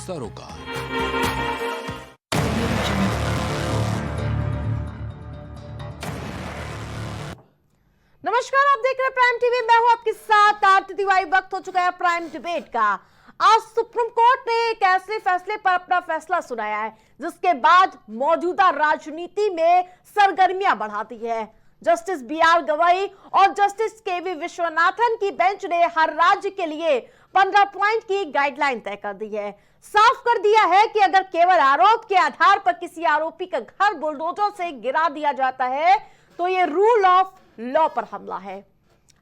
सरोकार। नमस्कार, आप देख रहे हैं प्राइम टीवी। मैं हूं आपके साथ आरती तिवारी। वक्त हो चुका है प्राइम डिबेट का। आज सुप्रीम कोर्ट ने एक ऐसे फैसले पर अपना फैसला सुनाया है जिसके बाद मौजूदा राजनीति में सरगर्मियां बढ़ा दी है। Justice B R. गवई और जस्टिस के.वी. विश्वनाथन की बेंच ने हर राज्य के लिए 15 पॉइंट की गाइडलाइन तय कर दी है। साफ कर दिया है कि अगर केवल आरोप के आधार पर किसी आरोपी का घर बुलडोजर से गिरा दिया जाता है तो यह रूल ऑफ लॉ पर हमला है।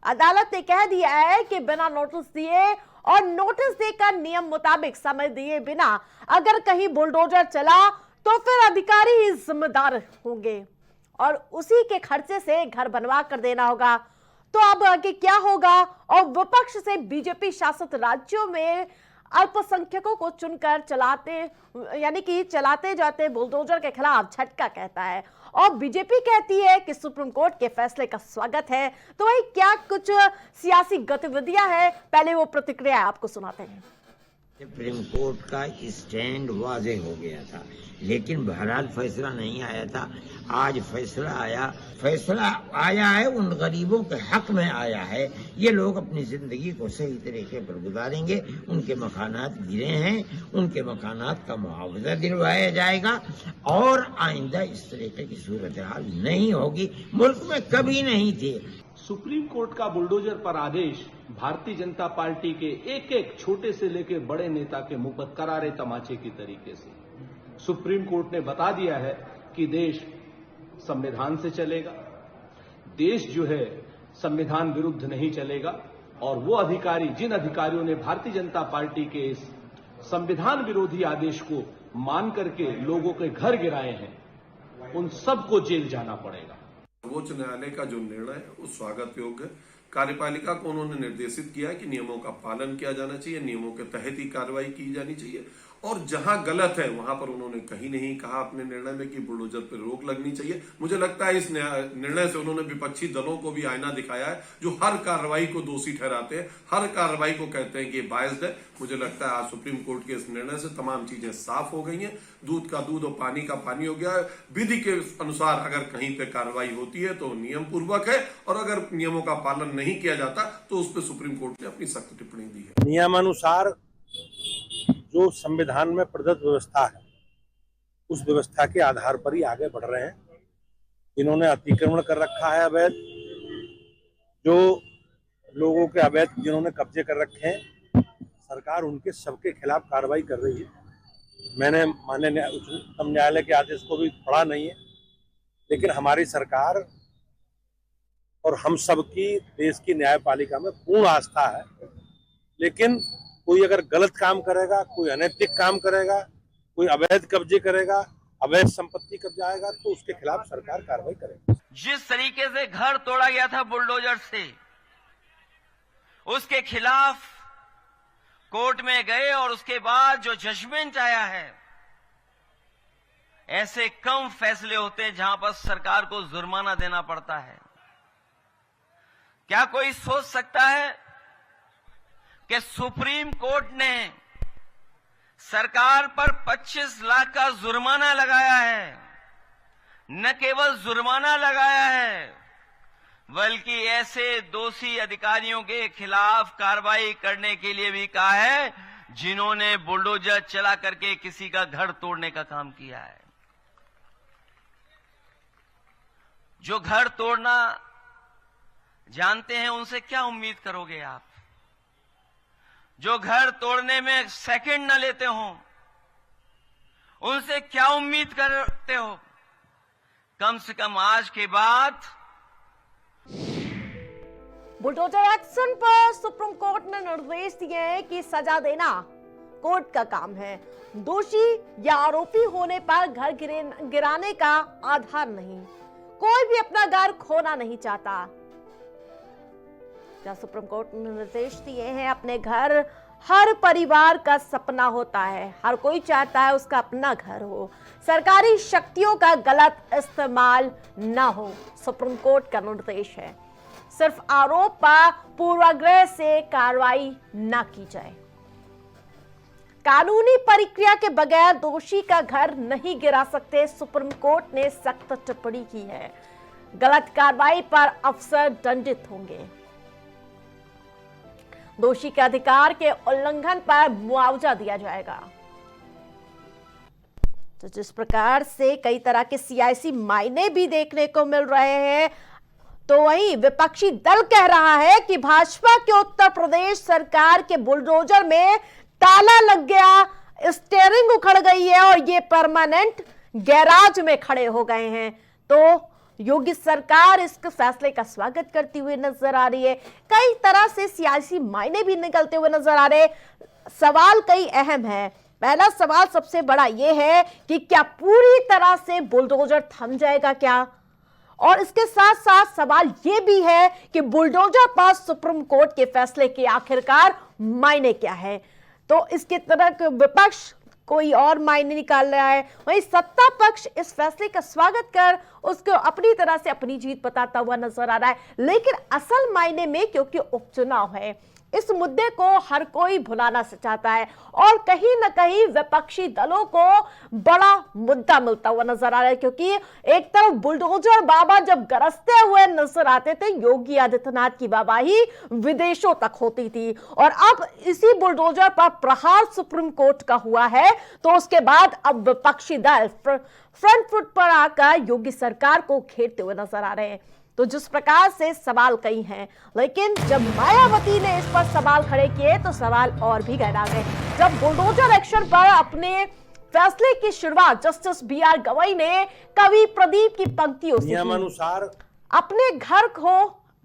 अदालत ने कह दिया है कि बिना नोटिस दिए और नोटिस देकर नियम मुताबिक समय दिए बिना अगर कहीं बुलडोजर चला तो फिर अधिकारी ही जिम्मेदार होंगे और उसी के खर्चे से घर बनवा कर देना होगा। तो अब आगे क्या होगा? और विपक्ष से बीजेपी शासित राज्यों में अल्पसंख्यकों को चुनकर चलाते जाते बुलडोजर के खिलाफ झटका कहता है और बीजेपी कहती है कि सुप्रीम कोर्ट के फैसले का स्वागत है। तो वही क्या कुछ सियासी गतिविधियां हैं, पहले वो प्रतिक्रिया आपको सुनाते हैं। सुप्रीम कोर्ट का स्टैंड वाज़ेह हो गया था, लेकिन बहरहाल फैसला नहीं आया था। आज फैसला आया है, उन गरीबों के हक में आया है। ये लोग अपनी जिंदगी को सही तरीके पर गुजारेंगे। उनके मकानात गिरे हैं, उनके मकानात का मुआवजा दिलवाया जाएगा और आइंदा इस तरीके की सूरत हाल नहीं होगी। मुल्क में कभी नहीं थी। सुप्रीम कोर्ट का बुलडोजर पर आदेश भारतीय जनता पार्टी के एक एक छोटे से लेकर बड़े नेता के मुंह पर करारे तमाचे की तरीके से सुप्रीम कोर्ट ने बता दिया है कि देश संविधान से चलेगा। देश जो है संविधान विरुद्ध नहीं चलेगा और वो अधिकारी, जिन अधिकारियों ने भारतीय जनता पार्टी के इस संविधान विरोधी आदेश को मान करके लोगों के घर गिराए हैं, उन सबको जेल जाना पड़ेगा। सर्वोच्च न्यायालय का जो निर्णय है वो स्वागत योग्य है। कार्यपालिका को उन्होंने निर्देशित किया है कि नियमों का पालन किया जाना चाहिए, नियमों के तहत ही कार्रवाई की जानी चाहिए और जहां गलत है वहां पर उन्होंने कहीं नहीं कहा अपने निर्णय में कि बुलडोजर पर रोक लगनी चाहिए। मुझे लगता है इस निर्णय से उन्होंने विपक्षी दलों को भी आईना दिखाया है जो हर कार्रवाई को दोषी ठहराते हैं, हर कार्रवाई को कहते हैं कि बायस्ड है। मुझे लगता है आज सुप्रीम कोर्ट के इस निर्णय से तमाम चीजें साफ हो गई हैं। दूध का दूध और पानी का पानी हो गया है। विधि के अनुसार अगर कहीं पे कार्रवाई होती है तो नियम पूर्वक है और अगर नियमों का पालन नहीं किया जाता तो उस पर सुप्रीम कोर्ट ने अपनी सख्त टिप्पणी दी है। नियमानुसार जो संविधान में प्रदत्त व्यवस्था है उस व्यवस्था के आधार पर ही आगे बढ़ रहे हैं। जिन्होंने अतिक्रमण कर रखा है अवैध, जो लोगों के अवैध जिन्होंने कब्जे कर रखे हैं, सरकार उनके सबके खिलाफ कार्रवाई कर रही है। मैंने माननीय उच्चतम न्यायालय के आदेश को भी पढ़ा नहीं है, लेकिन हमारी सरकार और हम सबकी देश की न्यायपालिका में पूर्ण आस्था है। लेकिन कोई अगर गलत काम करेगा, कोई अनैतिक काम करेगा, कोई अवैध कब्जे करेगा, अवैध संपत्ति कब्जाएगा तो उसके खिलाफ सरकार कार्रवाई करेगी। जिस तरीके से घर तोड़ा गया था बुलडोजर से, उसके खिलाफ कोर्ट में गए और उसके बाद जो जजमेंट आया है, ऐसे कम फैसले होते हैं जहां पर सरकार को जुर्माना देना पड़ता है। क्या कोई सोच सकता है कि सुप्रीम कोर्ट ने सरकार पर 25 लाख का जुर्माना लगाया है? न केवल जुर्माना लगाया है बल्कि ऐसे दोषी अधिकारियों के खिलाफ कार्रवाई करने के लिए भी कहा है जिन्होंने बुलडोजर चला करके किसी का घर तोड़ने का काम किया है। जो घर तोड़ना जानते हैं उनसे क्या उम्मीद करोगे आप? जो घर तोड़ने में सेकंड न लेते हो उनसे क्या उम्मीद करते हो? कम से कम आज के बाद बुलडोजर एक्शन पर सुप्रीम कोर्ट ने निर्देश दिए हैं कि सजा देना कोर्ट का काम है। दोषी या आरोपी होने पर घर गिराने का आधार नहीं। कोई भी अपना घर खोना नहीं चाहता। जहां सुप्रीम कोर्ट ने निर्देश दिए हैं, अपने घर हर परिवार का सपना होता है, हर कोई चाहता है उसका अपना घर हो, सरकारी शक्तियों का गलत इस्तेमाल न हो, सुप्रीम कोर्ट का निर्देश है। सिर्फ आरोप पर पूर्वाग्रह से कार्रवाई न की जाए। कानूनी प्रक्रिया के बगैर दोषी का घर नहीं गिरा सकते, सुप्रीम कोर्ट ने सख्त टिप्पणी की है। गलत कार्रवाई पर अफसर दंडित होंगे। दोषी के अधिकार के उल्लंघन पर मुआवजा दिया जाएगा। तो जिस प्रकार से कई तरह के सियासी मायने भी देखने को मिल रहे हैं, तो वहीं विपक्षी दल कह रहा है कि भाजपा के उत्तर प्रदेश सरकार के बुलडोजर में ताला लग गया, स्टीयरिंग उखड़ गई है और ये परमानेंट गैराज में खड़े हो गए हैं। तो योगी सरकार इस फैसले का स्वागत करती हुई नजर आ रही है। कई तरह से सियासी मायने भी निकलते हुए नजर आ रहे। सवाल कई अहम है। पहला सवाल सबसे बड़ा यह है कि क्या पूरी तरह से बुलडोजर थम जाएगा क्या, और इसके साथ साथ सवाल यह भी है कि बुलडोजर पर सुप्रीम कोर्ट के फैसले के आखिरकार मायने क्या है। तो इसके तरह के विपक्ष कोई और मायने निकाल रहा है, वहीं सत्ता पक्ष इस फैसले का स्वागत कर उसको अपनी तरह से अपनी जीत बताता हुआ नजर आ रहा है। लेकिन असल मायने में क्योंकि उपचुनाव है, इस मुद्दे को हर कोई भुलाना चाहता है और कहीं ना कहीं विपक्षी दलों को बड़ा मुद्दा मिलता हुआ नजर आ रहा है। क्योंकि एक तरफ बुलडोजर बाबा जब गरजते हुए नजर आते थे, योगी आदित्यनाथ की वाहवाही विदेशों तक होती थी, और अब इसी बुलडोजर पर प्रहार सुप्रीम कोर्ट का हुआ है, तो उसके बाद अब विपक्षी दल फ्रंट फुट पर आकर योगी सरकार को घेरते हुए नजर आ रहे हैं। तो जिस प्रकार से सवाल कई हैं, लेकिन जब मायावती ने इस पर सवाल खड़े किए तो सवाल और भी गहरा गए। जब बुलडोजर एक्शन पर अपने फैसले की शुरुआत जस्टिस BR गवई ने कवि प्रदीप की पंक्तियों से नियमानुसार अपने घर हो,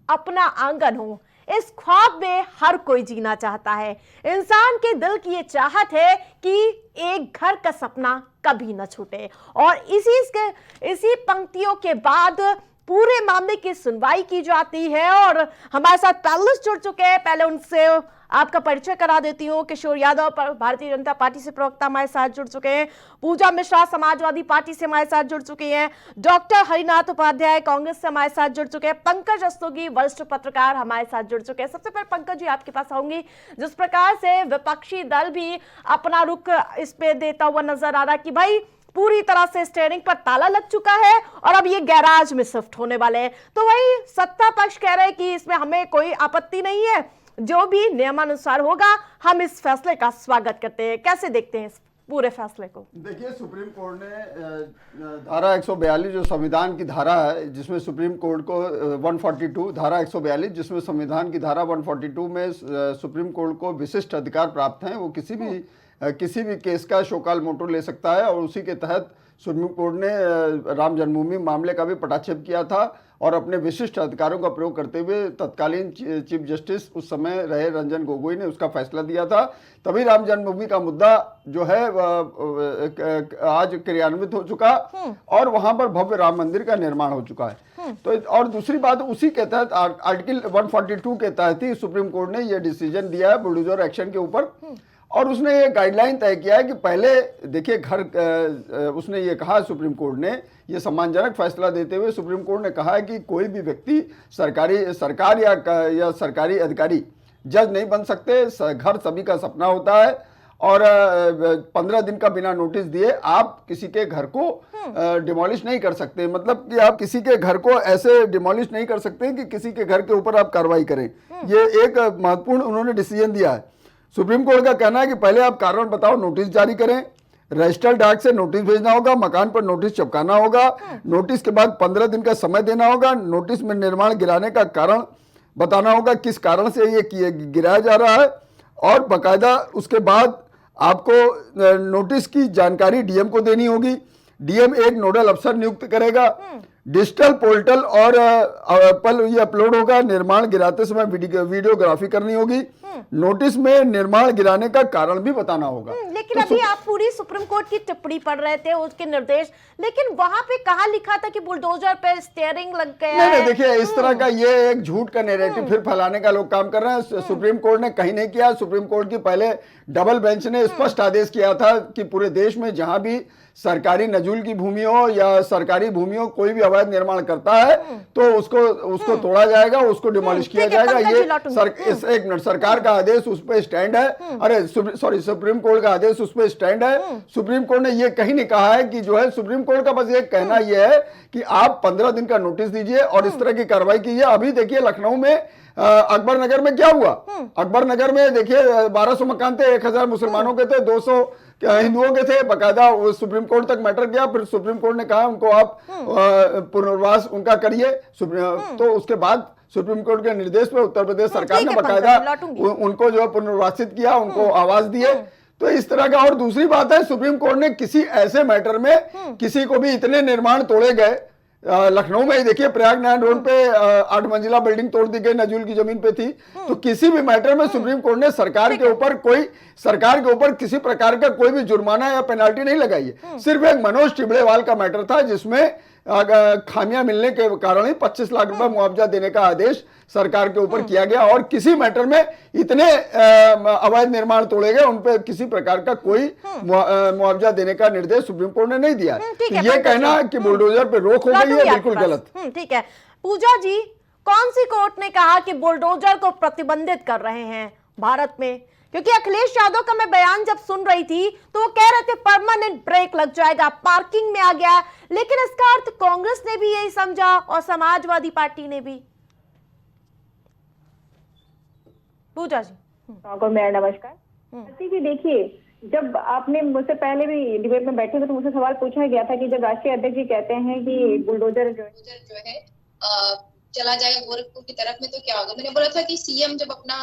अपना आंगन हो, इस ख्वाब में हर कोई जीना चाहता है। इंसान के दिल की ये चाहत है कि एक घर का सपना कभी न छूटे। और इसी पंक्तियों के बाद पूरे मामले की सुनवाई की जाती है। और हमारे साथ पैनलिस्ट जुड़ चुके हैं। पहले उनसे आपका परिचय करा देती हूँ। किशोर यादव भारतीय जनता पार्टी से प्रवक्ता हमारे साथ जुड़ चुके हैं। पूजा मिश्रा समाजवादी पार्टी से हमारे साथ जुड़ चुकी हैं। डॉक्टर हरिनाथ उपाध्याय कांग्रेस से हमारे साथ जुड़ चुके हैं। पंकज रस्तोगी वरिष्ठ पत्रकार हमारे साथ जुड़ चुके हैं। सबसे पहले पंकज जी आपके पास आऊंगी। जिस प्रकार से विपक्षी दल भी अपना रुख इस पे देता हुआ नजर आ रहा है कि भाई पूरी तरह से स्टीयरिंग पर ताला लग चुका है और अब ये गैराज में शिफ्ट होने वाले हैं, तो वही सत्ता पक्ष कह रहे हैं कि इसमें हमें कोई आपत्ति नहीं है, जो भी नियमानुसार होगा हम इस फैसले का स्वागत करते हैं। कैसे देखते हैं इस पूरे फैसले को? देखिए, सुप्रीम कोर्ट ने धारा 142 जो संविधान की धारा है, जिसमें सुप्रीम कोर्ट को 142 धारा 142 जिसमें संविधान की धारा 142 में सुप्रीम कोर्ट को विशिष्ट अधिकार प्राप्त हैं। वो किसी भी केस का शोकाल मोटो ले सकता है, और उसी के तहत सुप्रीम कोर्ट ने राम जन्मभूमि मामले का भी पटाक्षेप किया था और अपने विशिष्ट अधिकारों का प्रयोग करते हुए तत्कालीन चीफ जस्टिस उस समय रहे रंजन गोगोई ने उसका फैसला दिया था। तभी राम जन्मभूमि का मुद्दा जो है आज क्रियान्वित हो चुका और वहां पर भव्य राम मंदिर का निर्माण हो चुका है। तो और दूसरी बात, उसी के तहत आर्टिकल 142 के तहत ही सुप्रीम कोर्ट ने यह डिसीजन दिया है बुलडोजर एक्शन के ऊपर, और उसने ये गाइडलाइन तय किया है कि पहले देखिए उसने ये कहा, सुप्रीम कोर्ट ने ये सम्मानजनक फैसला देते हुए सुप्रीम कोर्ट ने कहा है कि कोई भी व्यक्ति सरकार या सरकारी अधिकारी जज नहीं बन सकते। घर सभी का सपना होता है और 15 दिन का बिना नोटिस दिए आप किसी के घर को डिमोलिश नहीं कर सकते। मतलब कि आप किसी के घर को ऐसे डिमोलिश नहीं कर सकते कि किसी के घर के ऊपर आप कार्रवाई करें। ये एक महत्वपूर्ण उन्होंने डिसीजन दिया है। सुप्रीम कोर्ट का कहना है कि पहले आप कारण बताओ, नोटिस जारी करें, रजिस्टर्ड डाक से नोटिस भेजना होगा, मकान पर नोटिस चिपकाना होगा, नोटिस के बाद 15 दिन का समय देना होगा, नोटिस में निर्माण गिराने का कारण बताना होगा, किस कारण से ये गिराया जा रहा है, और बाकायदा उसके बाद आपको नोटिस की जानकारी डीएम को देनी होगी। डीएम एक नोडल अफसर नियुक्त करेगा, डिजिटल पोर्टल और पर ये अपलोड होगा, निर्माण गिराते समय वीडियोग्राफी करनी होगी, नोटिस में निर्माण गिराने का कारण भी बताना होगा। लेकिन अभी आप पूरी सुप्रीम कोर्ट की टिप्पणी पढ़ रहे थे, उसके निर्देश, लेकिन वहां पे कहाँ लिखा था कि बुलडोजर पे स्टीयरिंग लग गया है? नहीं, देखिए इस तरह का ये एक झूठ का नैरेटिव फिर फैलाने का लोग काम कर रहे हैं। सुप्रीम कोर्ट ने कहीं नहीं किया। सुप्रीम कोर्ट की पहले डबल बेंच ने स्पष्ट आदेश किया था कि पूरे देश में जहां भी सरकारी नजूल की भूमि हो या सरकारी भूमि हो, कोई भी अवैध निर्माण करता है तो उसको तोड़ा जाएगा, उसको डिमोलिश किया जाएगा। ये एक मिनट, सरकार सरकार का आदेश उस पर स्टैंड है, अरे सॉरी सुप्रीम कोर्ट का आदेश उस पर स्टैंड है। सुप्रीम कोर्ट ने ये कहीं नहीं कहा है कि जो है, सुप्रीम कोर्ट का बस ये कहना ये है कि आप 15 दिन का नोटिस दीजिए और इस तरह की कार्रवाई कीजिए। अभी देखिए लखनऊ में अकबर नगर में क्या हुआ, अकबर नगर में देखिए 1200 मकान थे, 1000 मुसलमानों के थे, 200 हिंदुओं के थे, बकायदा सुप्रीम कोर्ट तक मैटर गया। फिर सुप्रीम कोर्ट ने कहा उनको आप पुनर्वास उनका करिए। तो उसके बाद सुप्रीम कोर्ट के निर्देश पे उत्तर प्रदेश सरकार ने बकायदा उनको जो है पुनर्वासित किया, उनको आवास दिए। तो इस तरह का। और दूसरी बात है, सुप्रीम कोर्ट ने किसी ऐसे मैटर में किसी को भी इतने निर्माण तोड़े गए, लखनऊ में ही देखिए प्रयागराज रोड पे 8 मंजिला बिल्डिंग तोड़ दी गई, नजूल की जमीन पे थी। तो किसी भी मैटर में सुप्रीम कोर्ट ने सरकार के ऊपर किसी प्रकार का कोई भी जुर्माना या पेनाल्टी नहीं लगाई है। सिर्फ एक मनोज टिबड़ेवाल का मैटर था जिसमें खामियां मिलने के कारण ही 25 लाख रुपए मुआवजा देने का आदेश सरकार के ऊपर किया गया। और किसी मैटर में इतने अवैध निर्माण तोड़े गए, उन पर किसी प्रकार का कोई मुआवजा देने का निर्देश सुप्रीम कोर्ट ने नहीं दिया। तो ये कहना कि बुलडोजर पे रोक हो गई है, बिल्कुल गलत। ठीक है पूजा जी, कौन सी कोर्ट ने कहा कि बुलडोजर को प्रतिबंधित कर रहे हैं भारत में? क्योंकि अखिलेश यादव का मैं बयान जब सुन रही थी तो वो कह रहे थे परमानेंट ब्रेक लग जाएगा, पार्किंग में आ गया, लेकिन इसका अर्थ कांग्रेस ने भी यही समझा और समाजवादी पार्टी ने भी। पूजा जी को मेरा नमस्कार। जी देखिए, जब आपने मुझसे पहले भी डिबेट में बैठे थे तो मुझसे सवाल पूछा गया था कि जब राष्ट्रीय अध्यक्ष जी कहते हैं कि बुलडोजर जो है चला जाएगा गोरखपुर की तरफ में, तो क्या होगा? मैंने बोला था कि सीएम जब अपना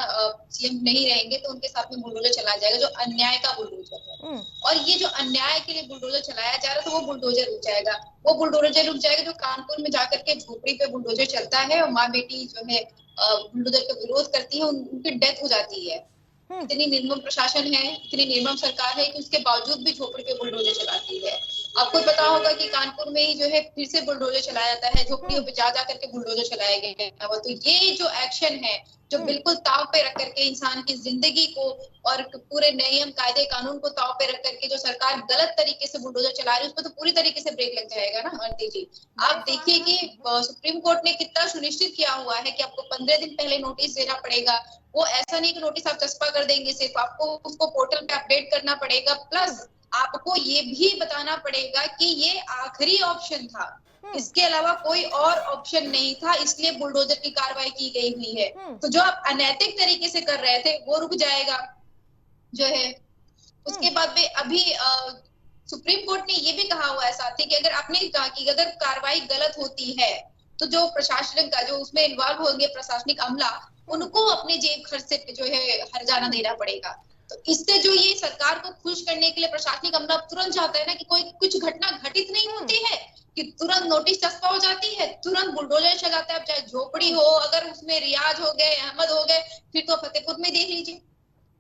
सीएम नहीं रहेंगे तो उनके साथ में बुलडोजर चला जाएगा, जो अन्याय का बुलडोजर है। और ये जो अन्याय के लिए बुलडोजर चलाया जा रहा था वो बुलडोजर रुक जाएगा। वो बुलडोजर रुक जाएगा जो कानपुर में जाकर के झोपड़ी पे बुलडोजर चलता है और माँ बेटी जो है बुलडोजर का विरोध करती है, उनकी डेथ हो जाती है। इतनी निर्मम प्रशासन है, इतनी निर्मम सरकार है कि उसके बावजूद भी झोपड़ी पे बुलडोजर चलाती है। आपको पता होगा कि कानपुर में ही जो है फिर से बुलडोजर चलाया जाता है, झोपड़ियों पे जा करके बुलडोजर चलाए गए हैं। तो ये जो एक्शन है जो बिल्कुल ताव पे रख करके इंसान की जिंदगी को और पूरे नियम कायदे कानून को ताव पे रख करके जो सरकार गलत तरीके से बुलडोजर चला रही है, उसमें तो पूरी तरीके से ब्रेक लग जाएगा ना आंटी जी। आप देखिए कि सुप्रीम कोर्ट ने कितना सुनिश्चित किया हुआ है कि आपको 15 दिन पहले नोटिस देना पड़ेगा। वो ऐसा नहीं कि नोटिस आप चस्पा कर देंगे, सिर्फ आपको उसको पोर्टल पे अपडेट करना पड़ेगा, प्लस आपको ये भी बताना पड़ेगा कि ये आखिरी ऑप्शन था, इसके अलावा कोई और ऑप्शन नहीं था, इसलिए बुलडोजर की कार्रवाई की गई हुई है। तो जो आप अनैतिक तरीके से कर रहे थे वो रुक जाएगा जो है। उसके बाद में अभी सुप्रीम कोर्ट ने ये भी कहा हुआ है साथ ही कि अगर आपने कहा कि अगर कार्रवाई गलत होती है तो जो प्रशासन का जो उसमें इन्वॉल्व होंगे प्रशासनिक अमला, उनको अपने जेब खर्च से जो है हर्जाना देना पड़ेगा। तो इससे जो ये सरकार को खुश करने के लिए प्रशासनिक अमला तुरंत चाहता है ना कि कोई कुछ घटना घटित नहीं होती है कि तुरंत नोटिस चस्पा हो जाती है, तुरंत बुलडोजर चलाता है। चाहे झोपड़ी हो, अगर उसमें रियाज हो गए, अहमद हो गए, फिर तो फतेहपुर में देख लीजिए,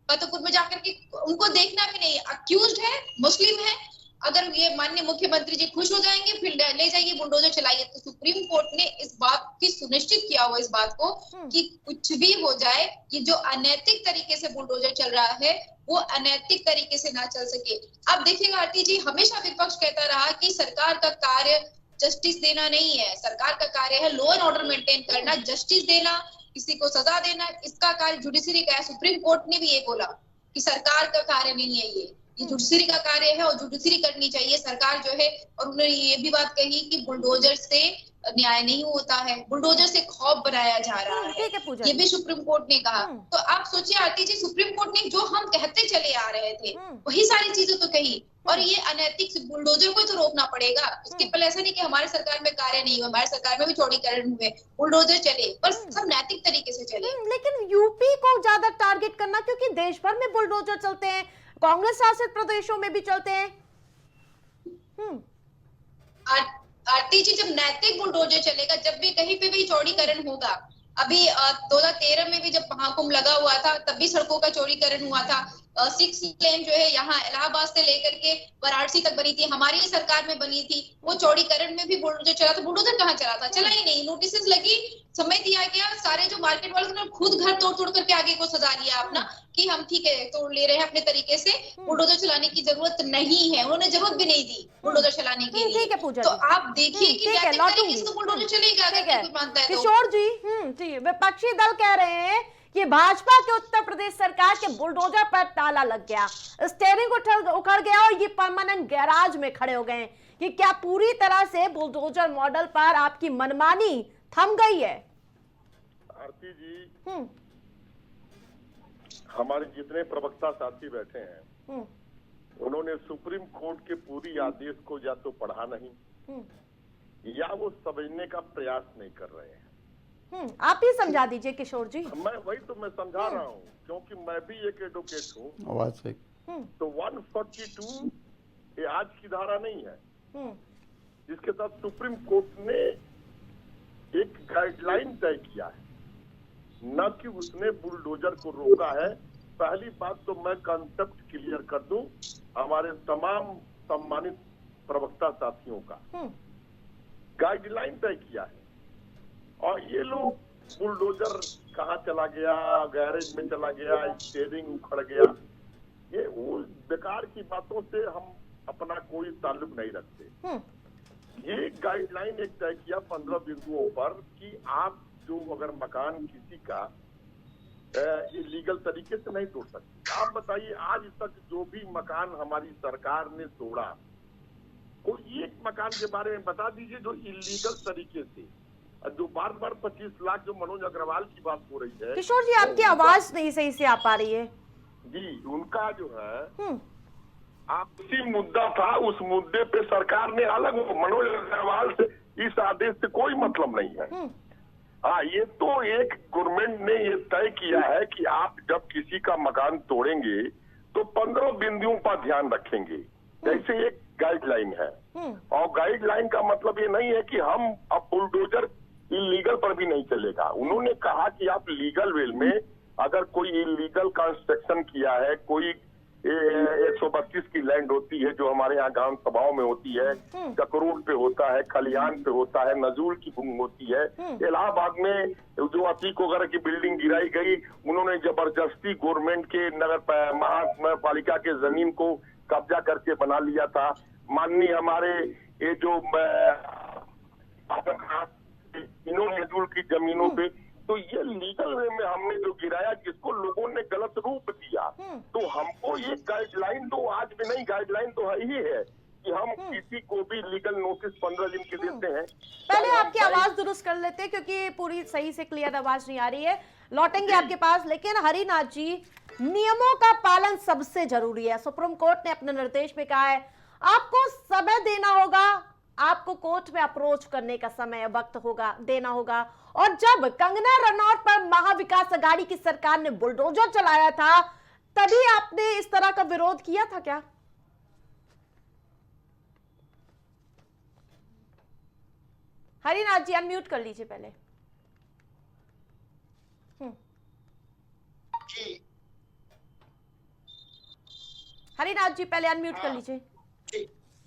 फतेहपुर में जाकर के उनको देखना भी नहीं, अक्यूज्ड है, मुस्लिम है, अगर ये माननीय मुख्यमंत्री जी खुश हो जाएंगे फिर ले जाइए बुलडोजर चलाइए। तो सुप्रीम कोर्ट ने इस बात की सुनिश्चित किया हुआ इस बात को कि कुछ भी हो जाए, ये जो अनैतिक तरीके से बुलडोजर चल रहा है वो अनैतिक तरीके से ना चल सके। अब देखिएगा आरती जी, हमेशा विपक्ष कहता रहा कि सरकार का कार्य जस्टिस देना नहीं है, सरकार का कार्य है लॉ एंड ऑर्डर मेंटेन करना, जस्टिस देना, किसी को सजा देना, इसका कार्य जुडिशरी का है। सुप्रीम कोर्ट ने भी ये बोला कि सरकार का कार्य नहीं है, ये जुडिशरी का कार्य है और जुडिशरी करनी चाहिए सरकार जो है। और उन्होंने ये भी बात कही कि बुलडोजर से न्याय नहीं होता है, बुलडोजर से खौफ बनाया जा रहा है, ये भी सुप्रीम कोर्ट ने कहा। तो आप सोचिए आरती जी, सुप्रीम कोर्ट ने जो हम कहते चले आ रहे थे वही सारी चीजें तो कही, और ये अनैतिक बुलडोजर को तो रोकना पड़ेगा। इसके पहले ऐसा नहीं कि हमारे सरकार में कार्य नहीं हुआ, हमारे सरकार में भी चौड़ीकरण हुए, बुलडोजर चले, पर सब नैतिक तरीके से चले। लेकिन यूपी को ज्यादा टारगेट करना, क्योंकि देश भर में बुलडोजर चलते हैं, कांग्रेस शासित प्रदेशों में भी चलते हैं। आरती जी, जब नैतिक बुलडोजर चलेगा, जब भी कहीं पे भी चौड़ीकरण होगा, अभी 2013 में भी जब महाकुंभ लगा हुआ था तब भी सड़कों का चौड़ीकरण हुआ था। 6 लेन जो है यहाँ इलाहाबाद से लेकर के वाराणसी तक बनी थी, हमारी ही सरकार में बनी थी, वो चौड़ीकरण में भी बुलडोजर चला था। बुलडोजर कहाँ चला था? चला ही नहीं। नोटिस लगी, समय दिया गया, सारे जो मार्केट वाले उन्होंने खुद घर तोड़ तोड़ करके आगे को सजा लिया अपना कि हम ठीक है तोड़ ले रहे हैं अपने तरीके से, बुलडोजर चलाने की जरूरत नहीं है, उन्होंने जरूरत भी नहीं दी बुलडोजर चलाने के लिए। तो आप देखिए कि नैतिक तरीके से बुलडोजर चलेगा अगर कोई मानता है। किशोर जी, विपक्षी दल कह रहे हैं कि भाजपा के उत्तर प्रदेश सरकार के बुलडोजर पर ताला लग गया, स्टीयरिंग उखड़ गया और ये परमानेंट गैराज में खड़े हो गए कि क्या पूरी तरह से बुलडोजर मॉडल पर आपकी मनमानी थम गई है? आरती जी, हमारे जितने प्रवक्ता साथी बैठे हैं उन्होंने सुप्रीम कोर्ट के पूरी आदेश को या तो पढ़ा नहीं या वो समझने का प्रयास नहीं कर रहे हैं। आप ही समझा दीजिए किशोर जी। मैं वही तो मैं समझा रहा हूँ, क्योंकि मैं भी एक एडवोकेट हूँ। आवाज से तो 142 ये आज की धारा नहीं है, जिसके तहत सुप्रीम कोर्ट ने एक गाइडलाइन तय किया है, न कि उसने बुलडोजर को रोका है। पहली बात तो मैं कंसेप्ट क्लियर कर दूं हमारे तमाम सम्मानित प्रवक्ता साथियों का, गाइडलाइन तय किया है और ये लोग बुलडोजर कहाँ चला गया, गैरेज में चला गया, स्टीयरिंग उखड़ गया, ये वो बेकार की बातों से हम अपना कोई ताल्लुक नहीं रखते। ये गाइडलाइन एक तय किया 15 बिंदुओं पर कि आप जो अगर मकान किसी का ये लीगल तरीके से नहीं तोड़ सकते। आप बताइए आज तक जो भी मकान हमारी सरकार ने तोड़ा, कोई एक मकान के बारे में बता दीजिए जो इलीगल तरीके से, जो बार 25 लाख जो मनोज अग्रवाल की बात हो रही है। किशोर जी, आपकी आवाज नहीं सही से आ पा रही है जी। उनका जो है आपसी मुद्दा था, उस मुद्दे पे सरकार ने अलग, मनोज अग्रवाल से इस आदेश से कोई मतलब नहीं है। हाँ, ये तो एक गवर्नमेंट ने ये तय किया है कि आप जब किसी का मकान तोड़ेंगे तो 15 बिंदुओं पर ध्यान रखेंगे, जैसे एक गाइडलाइन है। और गाइडलाइन का मतलब ये नहीं है कि हम अब बुलडोजर इलीगल पर भी नहीं चलेगा। उन्होंने कहा कि आप लीगल वे में अगर कोई इलीगल कंस्ट्रक्शन किया है, कोई 132 की लैंड होती है जो हमारे यहाँ ग्राम सभाओं में होती है, चकरोट पे होता है, खलियान पे होता है, नजूल की भूमि होती है। इलाहाबाद में जो अतीक वगैरह की बिल्डिंग गिराई गई, उन्होंने जबरदस्ती गवर्नमेंट के नगर पालिका के जमीन को कब्जा करके बना लिया था। माननीय हमारे ये जो इन्होंने नजूल की जमीनों पे, तो ये लीगल वे में हमने जो गिराया जिसको लोगों ने गलत रूप दिया, तो हमको ये गाइडलाइन तो आज भी नहीं, गाइडलाइन तो है ही है कि हम किसी को भी लीगल नोटिस 15 दिन के देते हैं। पहले आपकी आवाज दुरुस्त कर लेते हैं क्योंकि पूरी सही से क्लियर आवाज नहीं आ रही है, लौटेंगे आपके पास। लेकिन हरिनाथ जी, नियमों का पालन सबसे जरूरी है। सुप्रीम कोर्ट ने अपने निर्देश में कहा है आपको समय देना होगा, आपको कोर्ट में अप्रोच करने का समय वक्त होगा, देना होगा। और जब कंगना रनौत पर महाविकास अघाड़ी की सरकार ने बुलडोजर चलाया था, तभी आपने इस तरह का विरोध किया था क्या? हरिनाथ जी, अनम्यूट कर लीजिए पहले। हरिनाथ जी, पहले अनम्यूट कर लीजिए।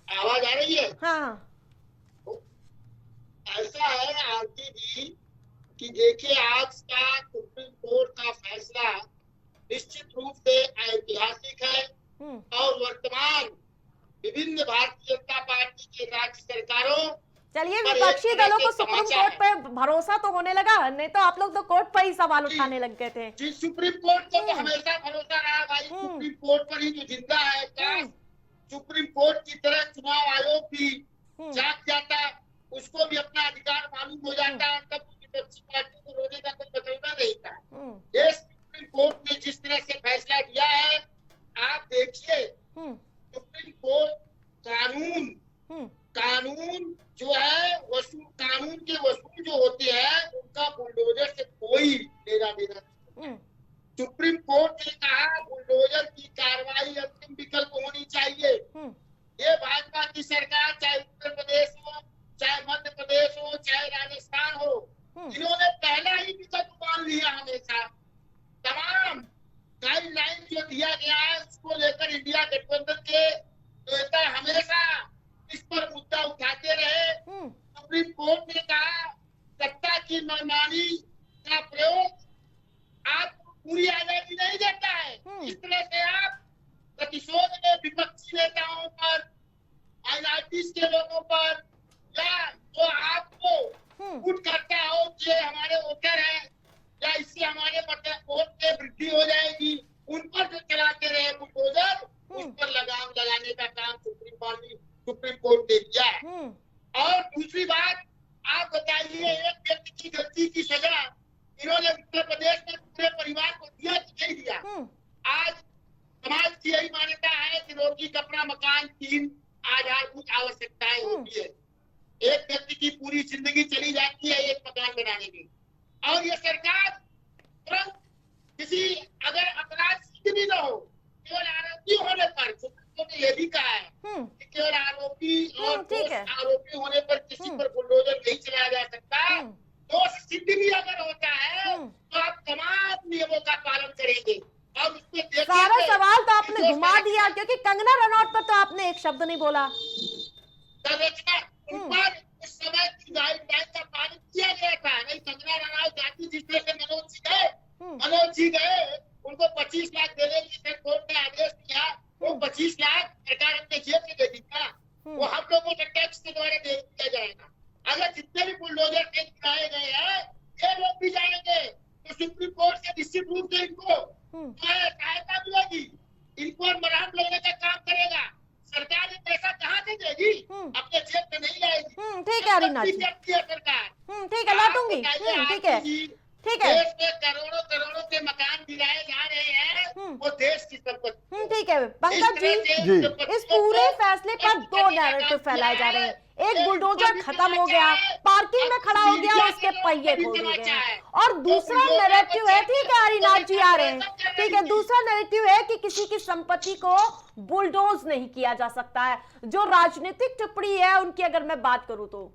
आवाज आ रही है? हाँ। ऐसा है आरती जी कि देखिए, आज का सुप्रीम कोर्ट का फैसला निश्चित रूप से ऐतिहासिक है और वर्तमान विभिन्न भारतीय जनता पार्टी के राज्य सरकारों, चलिए, विपक्षी दलों को सुप्रीम कोर्ट पर भरोसा तो होने लगा, नहीं तो आप लोग तो कोर्ट पर ही सवाल उठाने लग गए थे। जी, सुप्रीम कोर्ट को तो हमेशा भरोसा रहा भाई, सुप्रीम कोर्ट पर ही तो जिंदा है। काश सुप्रीम कोर्ट की तरह चुनाव आयोग भी जाग जाता, उसको भी अपना अधिकार मालूम हो जाता, तब विपक्षी पार्टी को रोने का कोई बतौना नहीं था। ये सुप्रीम कोर्ट ने जिस तरह से फैसला दिया है, आप देखिए, सुप्रीम कोर्ट कानून जो है वसूल, कानून के वसूल जो होते हैं उनका बुलडोजर से कोई लेना देना नहीं। सुप्रीम कोर्ट ने कहा बुलडोजर की कार्रवाई अंतिम विकल्प होनी चाहिए। ये भाजपा की सरकार, चाहे उत्तर प्रदेश हो, चाहे मध्य प्रदेश हो, चाहे राजस्थान हो, इन्होंने पहला ही विकल्प मान लिया। हमेशा तमाम गाइडलाइन जो दिया गया है उसको लेकर इंडिया गठबंधन के नेता हमेशा इस पर मुद्दा उठाते रहे। सुप्रीम कोर्ट ने कहा सत्ता की मनमानी का प्रयोग आप पूरी आजादी नहीं देता है। इस तरह से आप प्रतिशोध में विपक्षी नेताओं पर, माइनॉरिटीज के लोगों पर, या जो आपको वोट करता हो ये हमारे वोटर है या इससे हमारे वोट मुक्ति हो जाएगी। उन पर जो चलाते रहे बुलडोजर, उस पर लगाम लगाने का काम सुप्रीम कोर्ट ने किया है। और दूसरी बात, आप बताइए, एक व्यक्ति की गलती की सजा इन्होंने उत्तर प्रदेश में पूरे परिवार को दिया कि नहीं दिया? आज समाज की यही मान्यता है कि रोटी, कपड़ा, मकान 3 आधारभूत आवश्यकताएं होती है। एक व्यक्ति की पूरी जिंदगी चली जाती है एक मकान बनाने में, और ये सरकार तुरंत किसी अगर अपराध सिद्ध भी न हो, केवल आरोपी होने पर, सुप्रीम कोर्ट ने यह भी कहा है कि केवल आरोपी और आरोपी होने पर किसी पर बुलडोजर नहीं चलाया जा सकता। दोष सिद्ध भी अगर होता है तो आप तमाम नियमों का पालन करेंगे। और उसमें सारा सवाल तो आपने घुमा दिया, क्योंकि कंगना रनौत पर तो आपने एक शब्द नहीं बोला। उन पर उस समय की गाइडलाइन का पालन किया गया था। नहीं, कंगना रनौत जाती जिस तरह से मनोज जी गए, उनको 25 लाख देने की कोर्ट ने आदेश दिया, वो 25 लाख सरकार अपने जेब से दे दी था, वो हम लोगों के टैक्स के द्वारा दे दिया जाएगा। अगर जितने भी बुलडोजर टैक्स गिराए गए हैं, ये लोग भी जाएंगे तो सुप्रीम कोर्ट से निश्चित रूप से इनको सहायता मिलेगी, इनको मरहम लेने का काम करेगा। सरकार ये पैसा कहाँ से देगी? अपने जेब में नहीं लाएगी। ठीक है अरिनाथ जी, सरकार ठीक है, लौटूंगी। ठीक है, ठीक है। देश में करोड़ों करोड़ों के मकान गिराए जा रहे हैं, वो देश की संपत्ति। ठीक है पंकज जी, इस पूरे फैसले पर 2 नैरेटिव फैलाए जा रहे हैं। एक, बुलडोजर खत्म हो गया, पार्किंग में खड़ा हो गया, उसके पहिए खोल दिए गए। और दूसरा नैरेटिव है, ठीक है हरिनाथ जी आ रहे हैं, ठीक है, दूसरा नैरेटिव है कि किसी की संपत्ति को बुलडोज नहीं किया जा सकता है। जो राजनीतिक टिप्पणी है उनकी अगर मैं बात करूं तो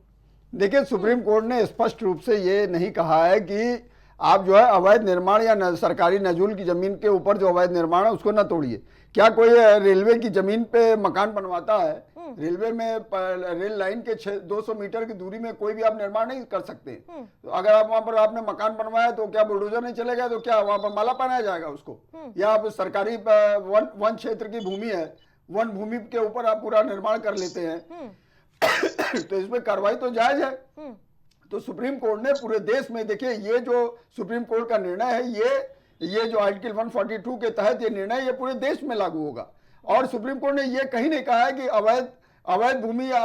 देखिए, सुप्रीम कोर्ट ने स्पष्ट रूप से ये नहीं कहा है कि आप जो है अवैध निर्माण या सरकारी नजूल की जमीन के ऊपर जो अवैध निर्माण है उसको ना तोड़िए। क्या कोई रेलवे की जमीन पे मकान बनवाता है? रेलवे में रेल लाइन के 200 मीटर की दूरी में कोई भी आप निर्माण नहीं कर सकते। तो अगर आप वहां पर आपने मकान बनवाया तो क्या बुलडोजर नहीं चलेगा? तो क्या वहां पर माला पहनाया जाएगा उसको? या आप सरकारी वन क्षेत्र की भूमि है, वन भूमि के ऊपर आप पूरा निर्माण कर लेते हैं तो इसमें कार्रवाई तो जायज है। तो सुप्रीम कोर्ट ने पूरे देश में, देखिए ये जो सुप्रीम कोर्ट का निर्णय है, ये जो आर्टिकल 142 के तहत ये निर्णय ये पूरे देश में लागू होगा। और सुप्रीम कोर्ट ने ये कहीं नहीं कहा है कि अवैध भूमि या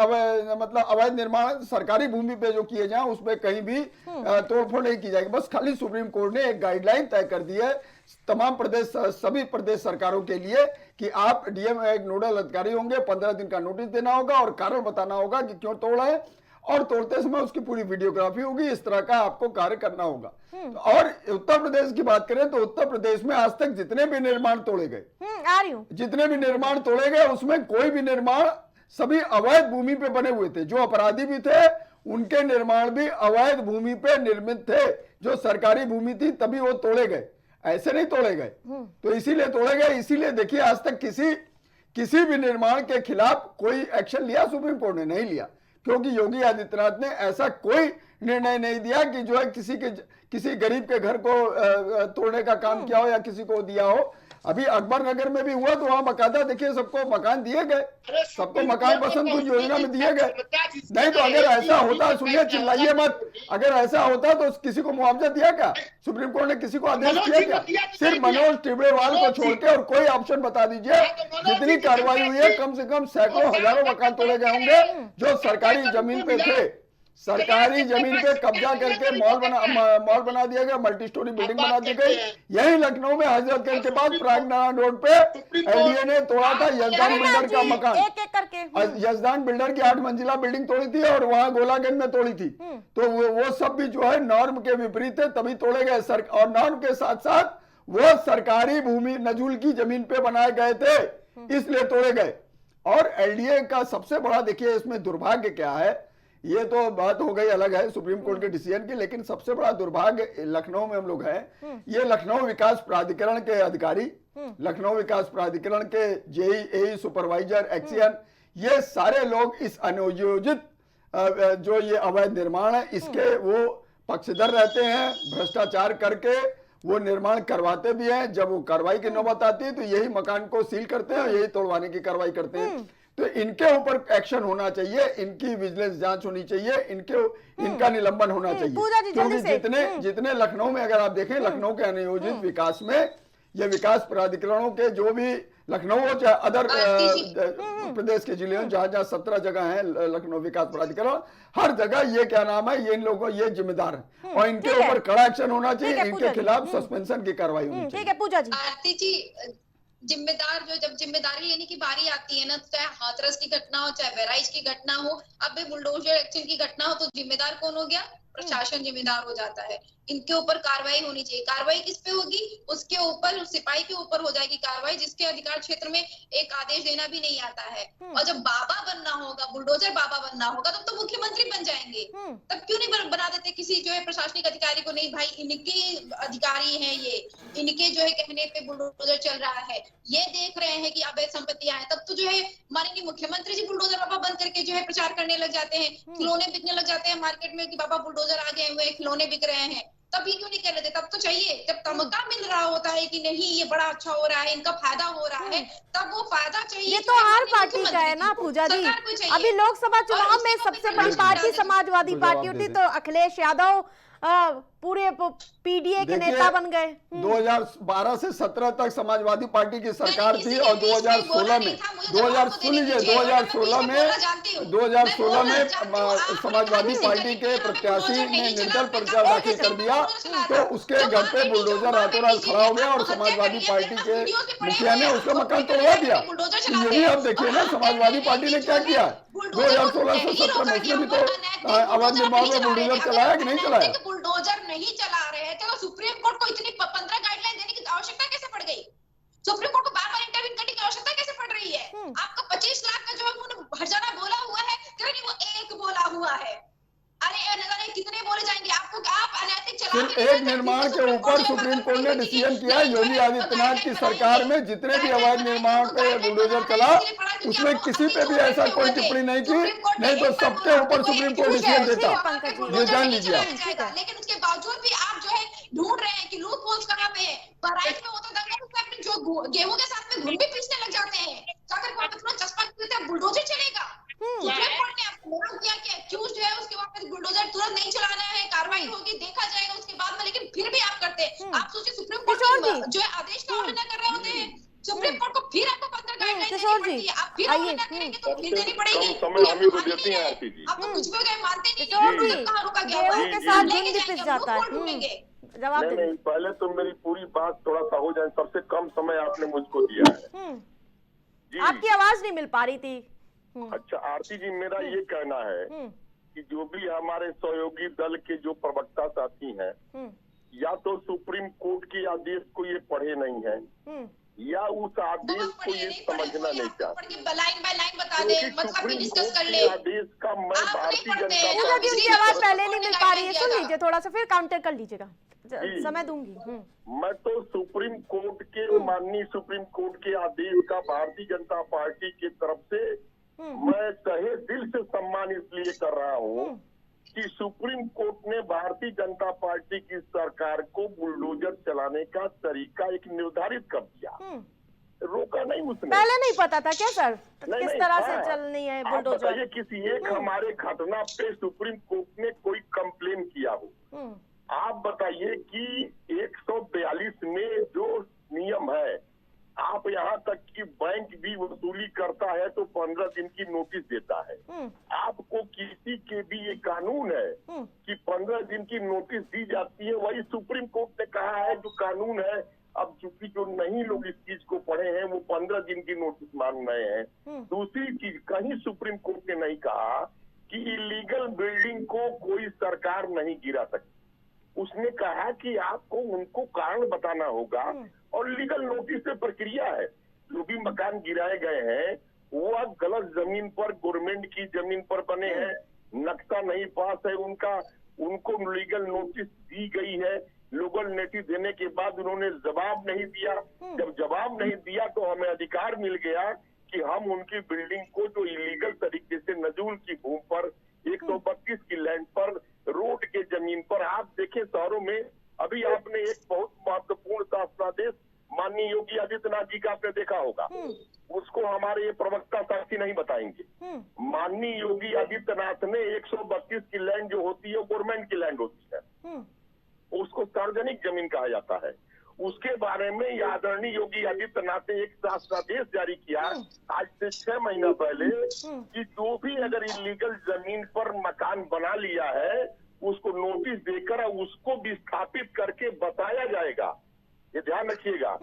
मतलब अवैध निर्माण सरकारी भूमि पे जो किए जाए उसमें कहीं भी तोड़फोड़ नहीं की जाएगी। बस खाली सुप्रीम कोर्ट ने एक गाइडलाइन तय कर दी है तमाम प्रदेश, सभी प्रदेश सरकारों के लिए कि आप डीएम एक नोडल अधिकारी होंगे, 15 दिन का नोटिस देना होगा और कारण बताना होगा कि क्यों तोड़ा है, और तोड़ते समय उसकी पूरी वीडियोग्राफी होगी। इस तरह का आपको कार्य करना होगा। और उत्तर प्रदेश की बात करें तो उत्तर प्रदेश में आज तक जितने भी निर्माण तोड़े गए, जितने भी निर्माण तोड़े गए उसमें कोई भी निर्माण सभी अवैध भूमि पे बने हुए थे। जो अपराधी भी थे उनके निर्माण भी अवैध भूमि पे निर्मित थे। जो सरकारी भूमि थी तभी वो तोड़े गए, ऐसे नहीं तोड़े गए। तो इसीलिए तोड़े गए। इसीलिए देखिए आज तक किसी भी निर्माण के खिलाफ कोई एक्शन लिया सुप्रीम कोर्ट ने? नहीं लिया, क्योंकि योगी आदित्यनाथ ने ऐसा कोई निर्णय नहीं दिया कि जो है किसी गरीब के घर को तोड़ने का काम किया हो या किसी को दिया हो। अभी अकबर नगर में भी हुआ तो वहां बाकायदा देखिए सबको मकान दिए गए, सबको मकान पसंद कुछ योजना में दिए गए। नहीं तो अगर ऐसा होता, सुनिए चिल्लाइए मत, अगर ऐसा होता तो किसी को मुआवजा दिया क्या? सुप्रीम कोर्ट ने किसी को आदेश किया क्या? सिर्फ मनोज टिब्रेवाल को छोड़ के और कोई ऑप्शन बता दीजिए। जितनी कार्रवाई हुई है कम से कम सैकड़ों हजारों मकान तोड़े गए होंगे जो सरकारी जमीन पे थे। सरकारी जमीन पे कब्जा करके मॉल बना दिया गया, मल्टी स्टोरी बिल्डिंग बना दी गई। यही लखनऊ में हजरतगंज के पास प्रागनारायण रोड पे एलडीए ने तोड़ा था यजदान बिल्डर का मकान। यजदान बिल्डर की 8 मंजिला बिल्डिंग तोड़ी थी और वहां गोलागंज में तोड़ी थी। तो वो सब भी जो है नॉर्म के विपरीत है, तभी तोड़े गए। और नॉर्म के साथ साथ वो सरकारी भूमि नजूल की जमीन पे बनाए गए थे, इसलिए तोड़े गए। और एलडीए का सबसे बड़ा देखिए इसमें दुर्भाग्य क्या है, ये तो बात हो गई अलग है सुप्रीम कोर्ट के डिसीजन की, लेकिन सबसे बड़ा दुर्भाग्य लखनऊ में हम लोग हैं। ये लखनऊ विकास प्राधिकरण के अधिकारी, लखनऊ विकास प्राधिकरण के जेई सुपरवाइजर, एक्सीएन, ये सारे लोग इस अनियोजित जो ये अवैध निर्माण है इसके वो पक्षधर रहते हैं। भ्रष्टाचार करके वो निर्माण करवाते भी हैं। जब वो कार्रवाई की नौबत आती है तो यही मकान को सील करते हैं और यही तोड़वाने की कार्रवाई करते हैं। तो इनके ऊपर एक्शन होना चाहिए, इनकी विजिलेंस जांच होनी चाहिए, इनका निलंबन होना चाहिए। क्योंकि जितने लखनऊ में अगर आप देखें, लखनऊ के अनियोजित विकास में ये विकास प्राधिकरणों के जो भी लखनऊ हो चाहे अदर प्रदेश के जिले जहां जहां 17 जगह हैं लखनऊ विकास प्राधिकरण, हर जगह ये क्या नाम है, ये इन लोगों ये जिम्मेदार है और इनके ऊपर कड़ा एक्शन होना चाहिए, इनके खिलाफ सस्पेंशन की कार्रवाई होनी चाहिए। ठीक है पूजा जी। आरती जी, जिम्मेदार जब जिम्मेदारी लेने की बारी आती है ना, चाहे हाथरस की घटना हो चाहे बहराइच की घटना हो, अब बुलडोजर एक्शन की घटना हो, तो जिम्मेदार कौन हो गया? प्रशासन जिम्मेदार हो जाता है। इनके ऊपर कार्रवाई होनी चाहिए। कार्रवाई किस पे होगी? उसके ऊपर, सिपाही के ऊपर हो जाएगी कार्रवाई जिसके अधिकार क्षेत्र में एक आदेश देना भी नहीं आता है। और जब बाबा बनना होगा, बुलडोजर बाबा बनना होगा, तब तो मुख्यमंत्री बन जाएंगे। तब क्यों नहीं बना देते किसी जो है प्रशासनिक अधिकारी को? नहीं भाई, इनके अधिकारी हैं ये, इनके जो है कहने पे बुलडोजर चल रहा है, ये देख रहे हैं कि अवैध संपत्तियां हैं, तब तो जो है मानेंगे मुख्यमंत्री जी बुलडोजर बाबा बंद करके जो है प्रचार करने लग जाते हैं, खिलौने बिकने लग जाते हैं मार्केट में कि बाबा बुलडोजर आ गए हुए, खिलौने बिक रहे हैं। तब भी क्यों नहीं कर लेते? तब तो चाहिए, जब तमगा मिल रहा होता है कि नहीं ये बड़ा अच्छा हो रहा है, इनका फायदा हो रहा है, तब वो फायदा चाहिए। ये तो हर पार्टी का है ना पूजा जी। अभी लोकसभा चुनाव में सबसे बड़ी पार्टी समाजवादी पार्टी उठी, तो अखिलेश यादव पूरे पीडीए के नेता बन गए। 2012 से 17 तक समाजवादी पार्टी की सरकार थी और 2016 में 2016 में समाजवादी पार्टी के प्रत्याशी ने निर्दल पर्चा दाखिल कर दिया, तो उसके घर पे बुलडोजर रातों रात खड़ा हो गया और समाजवादी पार्टी के मुखिया ने उसका मकान तोड़वा दिया। ये भी आप देखिए ना समाजवादी पार्टी ने क्या किया 2016 से 17 में, उसने भी तो अवैध निर्माण में बुलडोजर चलाया कि नहीं चलाया? बुलडोजर नहीं चला रहे थे तो सुप्रीम कोर्ट को इतनी 15 गाइडलाइन देने की आवश्यकता कैसे पड़ गई? सुप्रीम कोर्ट को बार-बार इंटरवीन करने की आवश्यकता कैसे पड़ रही है? आपका 25 लाख का जो है उन्होंने हर्जाना बोला हुआ है, नहीं वो एक बोला हुआ है। अरे कितने बोले जाएंगे आपको? आप अनैतिक चला सिर्फ एक निर्माण के ऊपर सुप्रीम कोर्ट ने डिसीजन किया, योगी आदित्यनाथ की सरकार में जितने भी अवैध निर्माण पे बुलडोजर चला उसमें किसी पे भी ऐसा कोई टिप्पणी नहीं की, नहीं तो सबके ऊपर सुप्रीम कोर्ट डिसीजन देता, ये जान लीजिए आप। लेकिन उसके बावजूद भी आप जो है ढूंढ रहे हैं कि लूप होल्स कहाँ पे है। बहराइच में होता दंगा, जो गेहूं के साथ में घुन भी पीसने लग जाते हैं, जाकर वहां पे चस्पा पीते बुलडोजर चलेगा। सुप्रीम कोर्ट ने आपको मना किया कि एक्यूज जो है उसके वापस बुलडोजर तुरंत नहीं चलाना है, कार्रवाई होगी, देखा जाएगा उसके बाद में, लेकिन फिर भी आप करते हैं। आप सोचिए सुप्रीम कोर्ट जो है आदेश का उल्लंघन कर रहे होते हैं, सुप्रीम कोर्ट को फिर आपको 15 गाइडलाइन देनी पड़ती है, आप फिर उल्लंघन करेंगे तो फिर देनी पड़ेगी। आप तो कुछ भी गए मानते नहीं, कहाँ रुका गया हुआ है, के साथ दिन भी पिस जाता है। जवाब नहीं, पहले तो मेरी पूरी बात थोड़ा सा हो जाए, सबसे कम समय आपने मुझको दिया है जी। आपकी आवाज नहीं मिल पा रही थी। अच्छा आरती जी, मेरा ये कहना है कि जो भी हमारे सहयोगी दल के जो प्रवक्ता साथी हैं, या तो सुप्रीम कोर्ट के आदेश को ये पढ़े नहीं है, या उस आदेश को ये समझना नहीं चाहते। लाइन बाय लाइन बता दे, मतलब कि डिस्कस कर ले। आदेश का मैं भारतीय जनता पार्टी की आवाज पहले नहीं मिल पा रही है, सुन लीजिए थोड़ा सा, फिर काउंटर कर लीजिएगा, समय दूंगी। मैं तो सुप्रीम कोर्ट के माननीय सुप्रीम कोर्ट के आदेश का भारतीय जनता पार्टी की तरफ से मैं तहे दिल से सम्मान इसलिए कर रहा हूँ कि सुप्रीम कोर्ट ने भारतीय जनता पार्टी की सरकार को बुलडोजर चलाने का तरीका एक निर्धारित कर दिया, रोका नहीं उसने। पहले नहीं पता था क्या सर किस तरह से चलनी है बुलडोजर? बताइए किसी एक हमारे घटना पे सुप्रीम कोर्ट ने कोई कंप्लेन किया हो? आप बताइए कि 142 में जो नियम है, आप यहाँ तक कि बैंक भी वसूली करता है तो 15 दिन की नोटिस देता है। आपको किसी के भी ये कानून है कि 15 दिन की नोटिस दी जाती है, वही सुप्रीम कोर्ट ने कहा है जो कानून है। अब चूंकि जो नहीं लोग इस चीज को पढ़े हैं वो 15 दिन की नोटिस मांग रहे हैं। दूसरी चीज, कहीं सुप्रीम कोर्ट ने नहीं कहा कि इलीगल बिल्डिंग को कोई सरकार नहीं गिरा सकती। उसने कहा कि आपको उनको कारण बताना होगा और लीगल नोटिस से प्रक्रिया है। जो भी मकान गिराए गए हैं वो अब गलत जमीन पर, गवर्नमेंट की जमीन पर बने हैं, नक्शा नहीं पास है उनका, उनको लीगल नोटिस दी गई है। लीगल नोटिस देने के बाद उन्होंने जवाब नहीं दिया। जब जवाब नहीं दिया तो हमें अधिकार मिल गया कि हम उनकी बिल्डिंग को जो इलीगल तरीके से नजूल की भूमि पर 132 की लैंड पर, रोड के जमीन पर, आप देखें शहरों में अभी आपने एक बहुत महत्वपूर्ण शासनादेश माननीय योगी आदित्यनाथ जी का आपने देखा होगा, उसको हमारे ये प्रवक्ता साथी नहीं बताएंगे। माननीय योगी आदित्यनाथ ने 132 की लैंड जो होती है गवर्नमेंट की लैंड होती है, उसको सार्वजनिक जमीन कहा जाता है। उसके बारे में आदरणीय योगी आदित्यनाथ ने एक शासनादेश जारी किया आज से 6 महीना पहले कि जो भी अगर इलीगल जमीन पर मकान बना लिया है उसको नोटिस देकर उसको विस्थापित करके बताया जाएगा। ये ध्यान रखिएगा,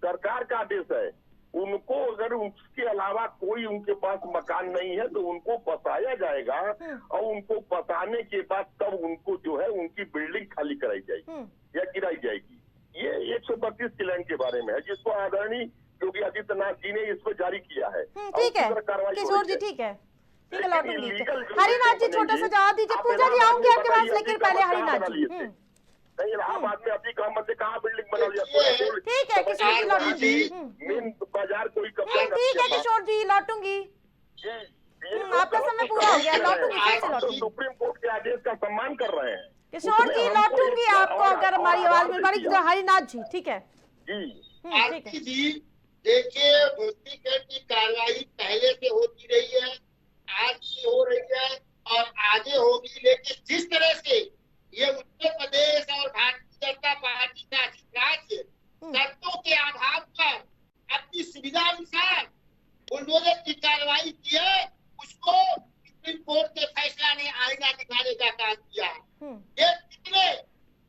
सरकार का आदेश है। उनको अगर उसके अलावा कोई उनके पास मकान नहीं है तो उनको बताया जाएगा और उनको बताने के बाद तब उनको जो है उनकी बिल्डिंग खाली कराई जाएगी या गिराई जाएगी। ये 132 की लैंड के बारे में है जिसको आदरणीय योगी आदित्यनाथ जी ने इस पर जारी किया है। ठीक है किशोर जी, ठीक है लौटूंगी। हरिनाथ जी छोटा सा जवाब दीजिए। पूजा जी आऊंगी आपके पास, लेकिन पहले हरिनाथ जी। नहीं, इलाहाबाद में अपनी कहा मत कहाँ बिल्डिंग बना लिया। ठीक है किशोर जी लौटूंगी। मेन बाजार कोई कब्जा ठीक है किशोर जी लौटूंगी। आपका समय पूरा हो गया, लौटूंगी। सुप्रीम कोर्ट के आदेश का सम्मान कर रहे हैं किशोर जी, लौटूंगी आपको अगर हमारी आवाज मिल पा रही। हरिनाथ जी ठीक है आरती जी, देखिए ध्वस्तीकरण की कार्रवाई पहले से होती रही है, आज भी हो रही है और आगे होगी। लेकिन जिस तरह से ये उत्तर प्रदेश और भारतीय जनता पार्टी का राज्य शर्तों के आधार पर अपनी सुविधा अनुसार बुलडोजर की कार्रवाई की है, उसको सुप्रीम कोर्ट के फैसला ने आईना दिखाने का काम किया है। ये कितने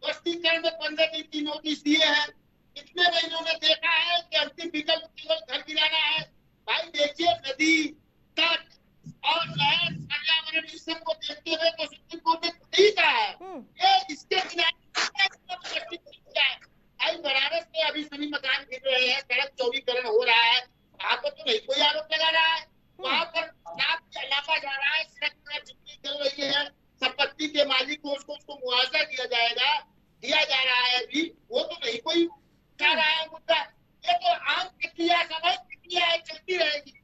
ध्वस्तीकरण में 15 दिन की नोटिस दिए हैं, कितने में इन्होंने देखा है कि अंतिम विकल्प केवल घर गिराना है। भाई देखिए, नदी तट और नहर पर्यावरण इस सब को देखते हुए तो सुप्रीम कोर्ट ने खुद ही कहा है ये इसके भाई बनारस में अभी सभी मकान गिर रहे हैं, सड़क चौड़ीकरण हो रहा है, वहाँ पर तो नहीं कोई आरोप लगा रहा है। वहाँ पर नापा जा रहा है, सड़क पर चिट्ठी चल रही है, संपत्ति के मालिक को उसको मुआवजा दिया जा रहा है अभी, वो तो नहीं कोई उठा रहा है मुद्दा। ये तो आम प्रक्रिया, स्वाभाविक प्रक्रिया है, चलती रहेगी।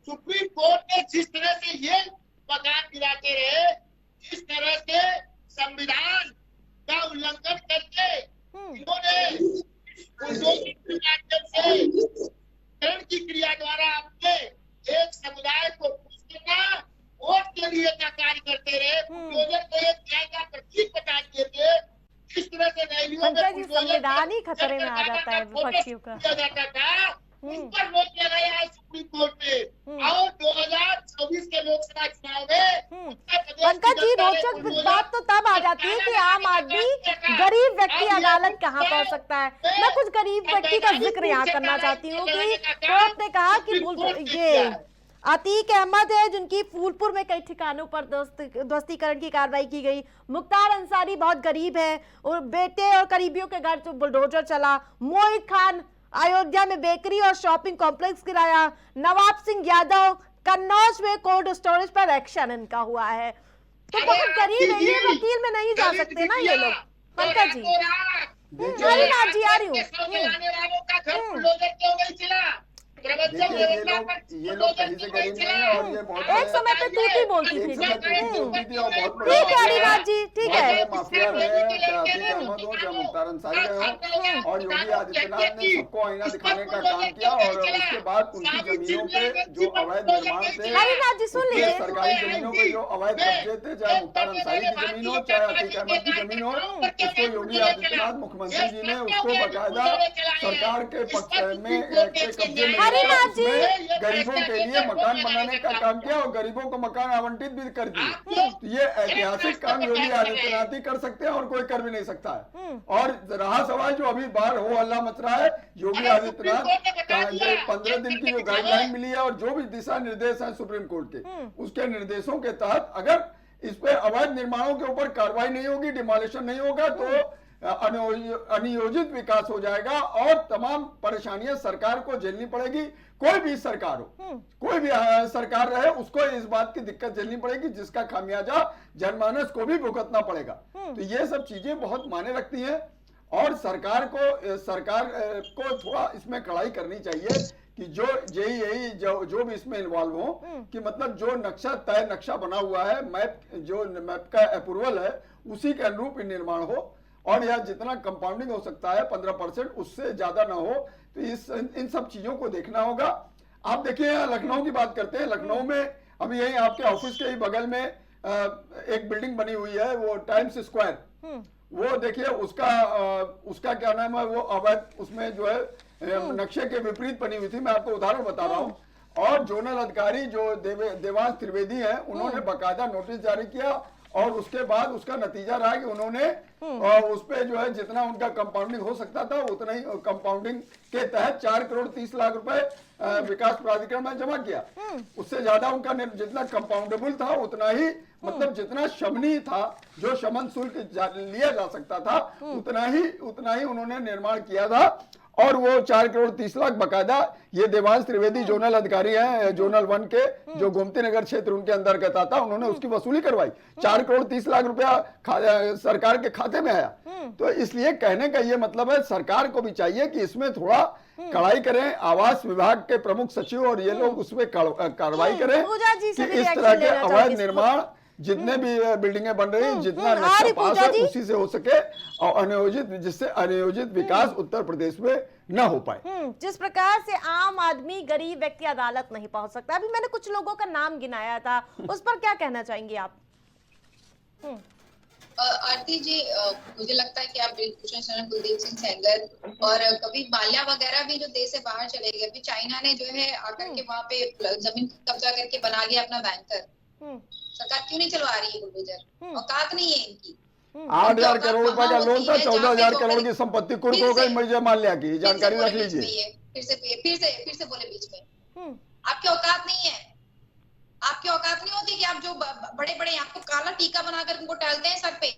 सुप्रीम कोर्ट ने जिस तरह से ये मकान गिराते रहे, जिस तरह से संविधान का उल्लंघन करके इन्होंने की क्रिया द्वारा अपने एक समुदाय को वोट के लिए का कार्य करते रहे, बुलडोजर को एक न्याय का प्रतीक बता दिए थे। जिस तरह से रैलियों में संविधान ही खतरे में आ जाता है विपक्षियों का जाता था, उन पर रोक लगाया है सुप्रीम कोर्ट ने। और 2024 के लोकसभा चुनाव में पंकज जी, रोचक बात तो तब आ जाती है कि आम आदमी गरीब व्यक्ति अदालत कहाँ पहुँच सकता है। मैं कुछ गरीब व्यक्ति का जिक्र यहाँ करना चाहती हूँ कि कोर्ट ने कहा कि ये अतीक अहमद है जिनकी फूलपुर में कई ठिकानों पर ध्वस्तीकरण की कार्रवाई की गई। मुख्तार अंसारी बहुत गरीब है और बेटे और करीबियों के घर तो बुलडोजर चला। मोहित खान अयोध्या में बेकरी और शॉपिंग कॉम्प्लेक्स गिराया। नवाब सिंह यादव कन्नौज में कोल्ड स्टोरेज पर एक्शन इनका हुआ है। तो बहुत गरीब है, ये वकील में नहीं जा सकते ना ये लोग। पंकज जी, हरिनाथ जी आ रही हूँ। ये लोग कहीं से गरीब नहीं है और ये बहुत एक समय पे तूती बोलती थी। ठीक है हरिनाथ जी, ठीक है। माफिया रहे मुख्तार अंसारी रहे और योगी आदित्यनाथ ने सबको आईना दिखाने का काम किया और उसके बाद उनकी जमीनों पे जो अवैध निर्माण थे, हरिनाथ जी सुन लीजिए, सरकारी जमीनों पे जो अवैध कब्जे थे, चाहे मुख्तार अंसारी की जमीन हो चाहे अतीक अहमद की जमीन हो, उसको योगी आदित्यनाथ मुख्यमंत्री जी ने उसको बाकायदा सरकार के पक्ष में कब्जे में गरीबों के लिए मकान बनाने का काम किया और गरीबों को मकान आवंटित भी कर दिए। तो ये ऐतिहासिक काम योगी आदित्यनाथ ही कर सकते हैं और कोई कर भी नहीं सकता है। और रहा सवाल जो अभी बाहर हो हल्ला मच रहा है, योगी आदित्यनाथ का 15 दिन की जो गाइडलाइन मिली है और जो भी दिशा निर्देश है सुप्रीम कोर्ट के, उसके निर्देशों के तहत अगर इस पे अवैध निर्माणों के ऊपर कार्रवाई नहीं होगी, डिमोलिशन नहीं होगा तो अनियोजित विकास हो जाएगा और तमाम परेशानियां सरकार को झेलनी पड़ेगी। कोई भी सरकार हो, कोई भी सरकार रहे, उसको इस बात की दिक्कत झेलनी पड़ेगी जिसका खामियाजा जनमानस को भी भुगतना पड़ेगा। तो ये सब चीजें बहुत मायने रखती हैं और सरकार को थोड़ा इसमें कड़ाई करनी चाहिए कि जो भी इसमें इन्वॉल्व हो कि मतलब जो तय नक्शा बना हुआ है, मैप का अप्रूवल है, उसी के अनुरूप निर्माण हो और यह जितना कंपाउंडिंग हो सकता है 15% उससे ज्यादा ना हो। तो इन सब चीजों को देखना होगा। आप देखिए लखनऊ की बात करते हैं, लखनऊ में अभी यही आपके ऑफिस के ही बगल में एक बिल्डिंग बनी हुई है, वो टाइम्स स्क्वायर, वो देखिए उसका क्या नाम है, वो अवैध उसमें जो है नक्शे के विपरीत बनी हुई थी। मैं आपको उदाहरण बता रहा हूँ। और जोनल अधिकारी जो देवांश त्रिवेदी है, उन्होंने बकायदा नोटिस जारी किया और उसके बाद उसका नतीजा रहा कि उन्होंने उस पे जो है जितना उनका कंपाउंडिंग हो सकता था उतना ही कंपाउंडिंग के तहत 4 करोड़ 30 लाख रुपए विकास प्राधिकरण में जमा किया। उससे ज्यादा उनका जितना कंपाउंडेबल था उतना ही, मतलब जितना शमनी था, जो शमन शुल्क लिया जा सकता था उतना ही उन्होंने निर्माण किया था। और वो 4 करोड़ 30 लाख बकायदा ये देवांश त्रिवेदी जोनल अधिकारी हैं, जोनल 1 के, जो गोमती नगर क्षेत्र उनके अंतर्गत आता, उन्होंने उसकी वसूली करवाई। 4 करोड़ 30 लाख रुपया सरकार के खाते में आया। तो इसलिए कहने का ये मतलब है सरकार को भी चाहिए कि इसमें थोड़ा कड़ाई करें, आवास विभाग के प्रमुख सचिव और ये लोग उसमें कार्रवाई करें कि इस तरह के अवैध निर्माण जितने भी बिल्डिंगें बन रही हैं, जितना नक्शा पास है उसी से हो सके और जिससे अनियोजित विकास उत्तर प्रदेश में न हो पाए। जिस प्रकार से आम आदमी, गरीब व्यक्ति अदालत नहीं पहुंच सकता, अभी मैंने कुछ लोगों का नाम गिनाया था, उस पर क्या कहना चाहेंगे आप? आरती जी, मुझे लगता है कि आप भूषण शरण, कुलदीप सिंह सेंगर और कभी माल्या वगैरह भी जो देश से बाहर चले गए, अभी चाइना ने जो है आकर के वहाँ पे जमीन कब्जा करके बना लिया अपना बैंकर। सरकार क्यों नहीं चलवा रही है बुलडोजर? औकात नहीं है इनकी। 8,000 करोड़ रुपए का लोन था, 14,000 करोड़ की संपत्ति कुर्क हो गई मुझे माल्या की, जानकारी रख लीजिए। फिर से बोले बीच में, आपकी औकात नहीं है। आपकी औकात नहीं होती कि आप जो बड़े बड़े आपको काला टीका बनाकर उनको टालते हैं सर पे।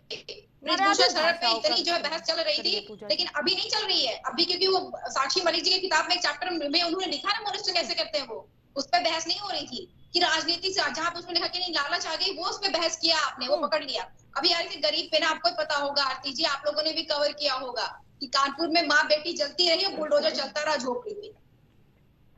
भूषण शरण पे इतनी जो है बहस चल रही थी, लेकिन अभी नहीं चल रही है। अभी क्योंकि वो साक्षी मलिक जी की किताब में एक चैप्टर में उन्होंने लिखा ना मनुष्य कैसे करते हैं, वो उस पर बहस नहीं हो रही थी कि राजनीति से जहां पे उसमें लिखा कि नहीं लालच आ गई, वो उस पर बहस किया आपने, वो पकड़ लिया। अभी यार गरीब पे ना, आपको पता होगा आरती जी, आप लोगों ने भी कवर किया होगा कि कानपुर में माँ बेटी जलती रही, बुलडोजर चलता रहा झोपड़ी में।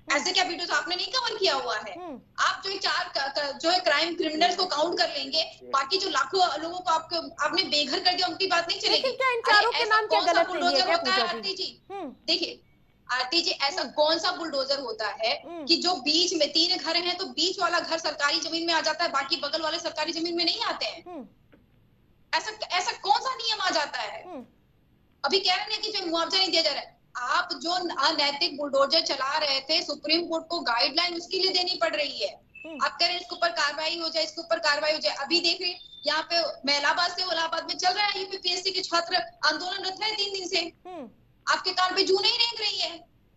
ऐसे क्या वीडियोस आपने नहीं कवर किया हुआ है? आप जो 4 जो है क्राइम क्रिमिनल्स को काउंट कर लेंगे, बाकी जो लाखों लोगों को आपने बेघर कर दिया, उनकी बात नहीं चलेगी। क्या इन चारों के नाम क्या गलत बुलडोजर होता है आरती जी? देखिए आरती जी, ऐसा कौन सा बुलडोजर होता है कि जो बीच में 3 घर हैं तो बीच वाला घर सरकारी जमीन में आ जाता है, बाकी बगल वाले सरकारी जमीन में नहीं आते हैं? ऐसा कौन सा नियम आ जाता है? अभी कह रहे हैं कि जो मुआवजा नहीं दिया जा रहा है। आप जो अनैतिक बुलडोजर चला रहे थे, सुप्रीम कोर्ट को गाइडलाइन उसके लिए देनी पड़ रही है। आप कह रहे हैं इसके ऊपर कार्रवाई हो जाए, इसके ऊपर कार्रवाई हो जाए। अभी देख रहे यहाँ पे इलाहाबाद से इलाहाबाद में चल रहा है, यूपीपीएससी के छात्र आंदोलनरत है 3 दिन से। आपके कान पे जू नहीं रेंग रही है,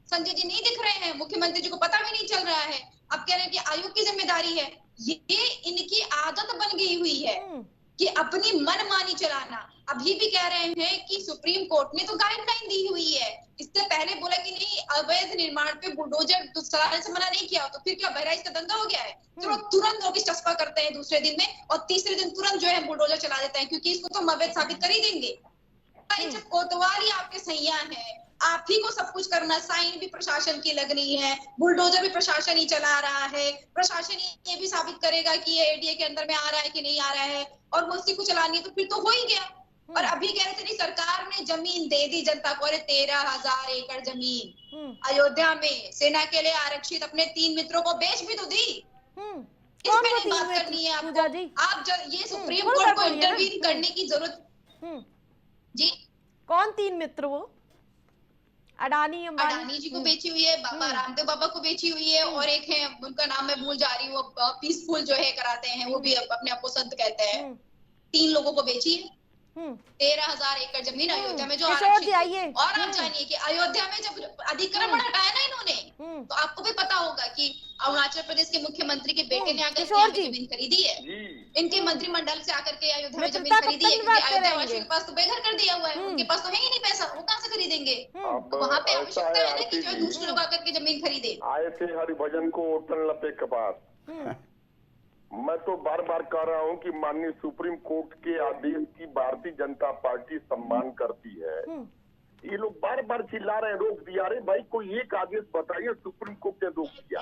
संजय जी नहीं दिख रहे हैं, मुख्यमंत्री जी को पता भी नहीं चल रहा है। अब कह रहे हैं कि आयोग की जिम्मेदारी है। ये इनकी आदत बन गई हुई है कि अपनी मनमानी चलाना। अभी भी कह रहे हैं कि सुप्रीम कोर्ट ने तो गाइडलाइन दी हुई है, इससे पहले बोला कि नहीं अवैध निर्माण पे बुलडोजर चलाने से मना नहीं किया, तो फिर क्या बहराइच का दंगा हो गया है? चलो तुरंत नोटिस चस्पा करते हैं दूसरे दिन में, और तीसरे दिन तुरंत जो है बुलडोजर चला देते हैं, क्योंकि इसको तो हम अवैध साबित कर ही देंगे। जब कोतवाली आपके सैया है, आप ही को सब कुछ करना, साइन भी प्रशासन की लगनी है, बुलडोजर भी प्रशासन ही चला रहा है, प्रशासन ये भी साबित करेगा कि ये एडीए के अंदर में आ रहा है कि नहीं आ रहा है, और वो उसी को चलानी है, तो फिर तो हो ही गया। और अभी कह रहे थे नहीं सरकार ने जमीन दे दी जनता को, अरे 13,000 एकड़ जमीन अयोध्या में सेना के लिए आरक्षित अपने 3 मित्रों को बेच भी तो दी। इस पे नहीं बात करनी है आपको। आप ये सुप्रीम कोर्ट को इंटरवीन करने की जरूरत जी। कौन 3 मित्र? वो अडानी अडानी जी को बेची हुई है, बाबा रामदेव बाबा को बेची हुई है, और एक है उनका नाम मैं भूल जा रही हूँ, वो पीसफुल जो है कराते हैं, वो भी अपने आप को संत कहते हैं। 3 लोगों को बेची है। 13,000 एकड़ जमीन अयोध्या में जो आरक्षित है। और आप जानिए कि अयोध्या में जब अधिक्रमण हटाया ना इन्होंने, तो आपको भी पता होगा कि अरुणाचल प्रदेश के मुख्यमंत्री के बेटे ने आकर जमीन खरीदी है, इनके मंत्रिमंडल से आकर के अयोध्या में जमीन खरीदी है, क्योंकि अयोध्या वासियों के पास तो बेघर कर दिया हुआ है, उनके पास तो है ही नहीं पैसा, वो कहाँ से खरीदेंगे? वहाँ पे आवश्यकता है ना कि जो दूसरे लोग आकर के जमीन खरीदे। आए थे हरिभजन को ओटन लपे कपास। मैं तो बार बार कह रहा हूं कि माननीय सुप्रीम कोर्ट के आदेश की भारतीय जनता पार्टी सम्मान करती है। ये लोग बार बार चिल्ला रहे हैं रोक दिया। अरे भाई कोई एक आदेश बताइए सुप्रीम कोर्ट ने रोक दिया।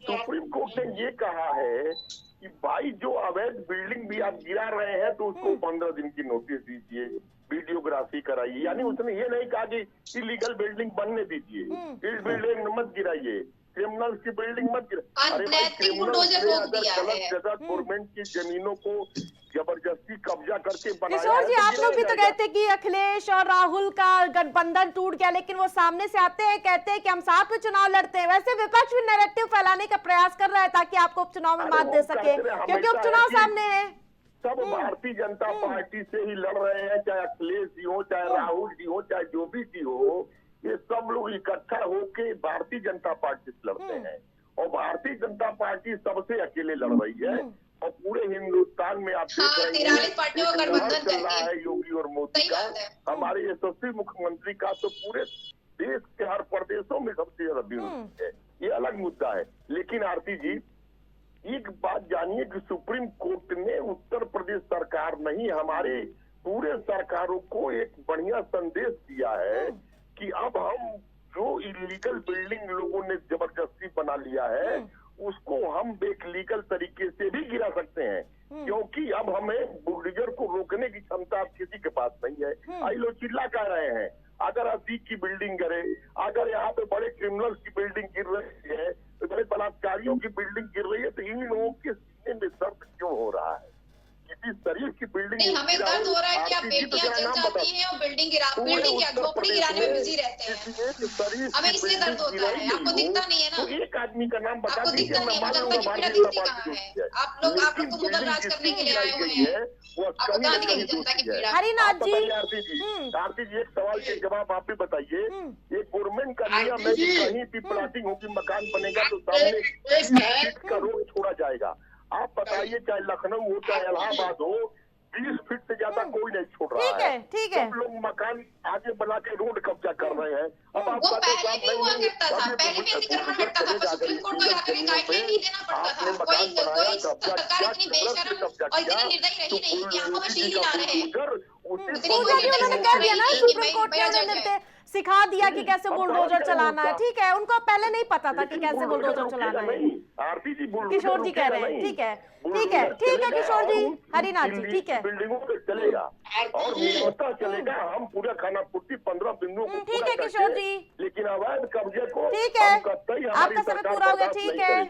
सुप्रीम कोर्ट ने ये कहा है कि भाई जो अवैध बिल्डिंग भी आप गिरा रहे हैं तो उसको 15 दिन की नोटिस दीजिए, वीडियोग्राफी कराइए। यानी उसने ये नहीं कहा कि इलीगल बिल्डिंग बनने दीजिए, इस बिल्डिंग मत गिराइए, क्रिमिनल्स की बिल्डिंग मत गिरा। अरे भाई, अनैतिक बुलडोजर रोक दिया गलत है। जगह गवर्नमेंट की जमीनों को जबरदस्ती कब्जा करके बनाया किशोर जी, है, आप लोग भी तो गिराया कहते कि अखिलेश और राहुल का गठबंधन टूट गया, लेकिन वो सामने से आते हैं, कहते हैं कि हम साथ में चुनाव लड़ते हैं। वैसे विपक्ष भी नैरेटिव फैलाने का प्रयास कर रहा है ताकि आपको उपचुनाव में अरे मात वो दे सके, कहते हैं, क्योंकि हमेशा उपचुनाव है कि सामने है। सब भारतीय जनता पार्टी से ही लड़ रहे हैं, चाहे अखिलेश जी हो, चाहे राहुल जी हो, चाहे जो भी जी हो, ये सब लोग इकट्ठा होके भारतीय जनता पार्टी से लड़ते हैं। और भारतीय जनता पार्टी सबसे अकेले लड़ रही है। और पूरे हिंदुस्तान में आप देख रहे हैं 43 पार्टियों का गठबंधन चल रहा करके। है योगी और मोदी सही का। बात है। हमारे यशस्वी मुख्यमंत्री का तो पूरे देश के हर प्रदेशों में सबसे ज्यादा भीड़ होती है। ये अलग मुद्दा है। लेकिन आरती जी, एक बात जानिए कि सुप्रीम कोर्ट ने उत्तर प्रदेश सरकार नहीं, हमारे पूरे सरकारों को एक बढ़िया संदेश दिया है कि अब हम जो इलीगल बिल्डिंग लोगों ने जबरदस्ती बना लिया है, उसको हम एक लीगल तरीके से भी गिरा सकते हैं। क्योंकि अब हमें बुलडोजर को रोकने की क्षमता अब किसी के पास नहीं है। आई लोग चिल्ला कह रहे हैं, अगर अतीक की बिल्डिंग गिरे, अगर यहाँ पे बड़े क्रिमिनल्स की बिल्डिंग गिर रही है, तो बड़े बलात्कारियों की बिल्डिंग गिर रही है, तो इन लोगों के सीने में दर्द क्यों हो रहा है? किसी शरीफ की बिल्डिंग नहीं, हमें दर्द हो रहा है कि आप बेटियां जल जाती हैं और बिल्डिंग क्या झोपड़ी गिराने में बिजी रहते हैं। हमें इसलिए दर्द होता है, आपको दिखता नहीं है ना? तो एक आदमी का नाम बता आपको दीजिए, दिखता नहीं है, मैं जनता मानूंगा की पीड़ा भारतीय दिखती जनता कहाँ पार्टी है? आप लोग तो मुगल राज करने के लिए आए हुए हैं, आपको कहाँ दिखेगी जनता की पीड़ा? हरिनाथ जी, आरती जी, एक सवाल के जवाब आप भी बताइए। ये गवर्नमेंट का नियम है कि कहीं भी प्लाटिंग होगी, मकान बनेगा तो सामने 20 फीट का रोड छोड़ा जाएगा। आप बताइए, चाहे लखनऊ हो चाहे इलाहाबाद हो, 20 फीट से ज्यादा कोई नहीं छोड़ रहा है। ठीक है। सब लोग मकान आगे बना के रोड कब्जा कर रहे हैं। अब आप वो पहले भी हुआ करता था, पहले भी अतिक्रमण हटता था, पर सुप्रीम कोर्ट को जाकर गाइडलाइन नहीं देना पड़ता था। कोई सरकार इतनी बेशरम और इतनी निर्दयी रही नहीं कि हम मशीन ही ला रहे हैं। उन्होंने कह दिया ना, सुप्रीम कोर्ट ने उन्हें सिखा दिया कि कैसे बुलडोजर चलाना है। ठीक है, उनको पहले नहीं पता था कि कैसे बुलडोजर चलाना है। किशोर जी कह रहे हैं, ठीक है किशोर जी, हरिनाथ जी, ठीक है, बिल्डिंगों पे चलेगा और व्यवस्था चलेगा। हम पूरा खाना पूर्ति 15 बिंदुओं को ठीक है किशोर जी, लेकिन अवैध कब्जे को ठीक है, आपका समय पूरा हो गया। ठीक है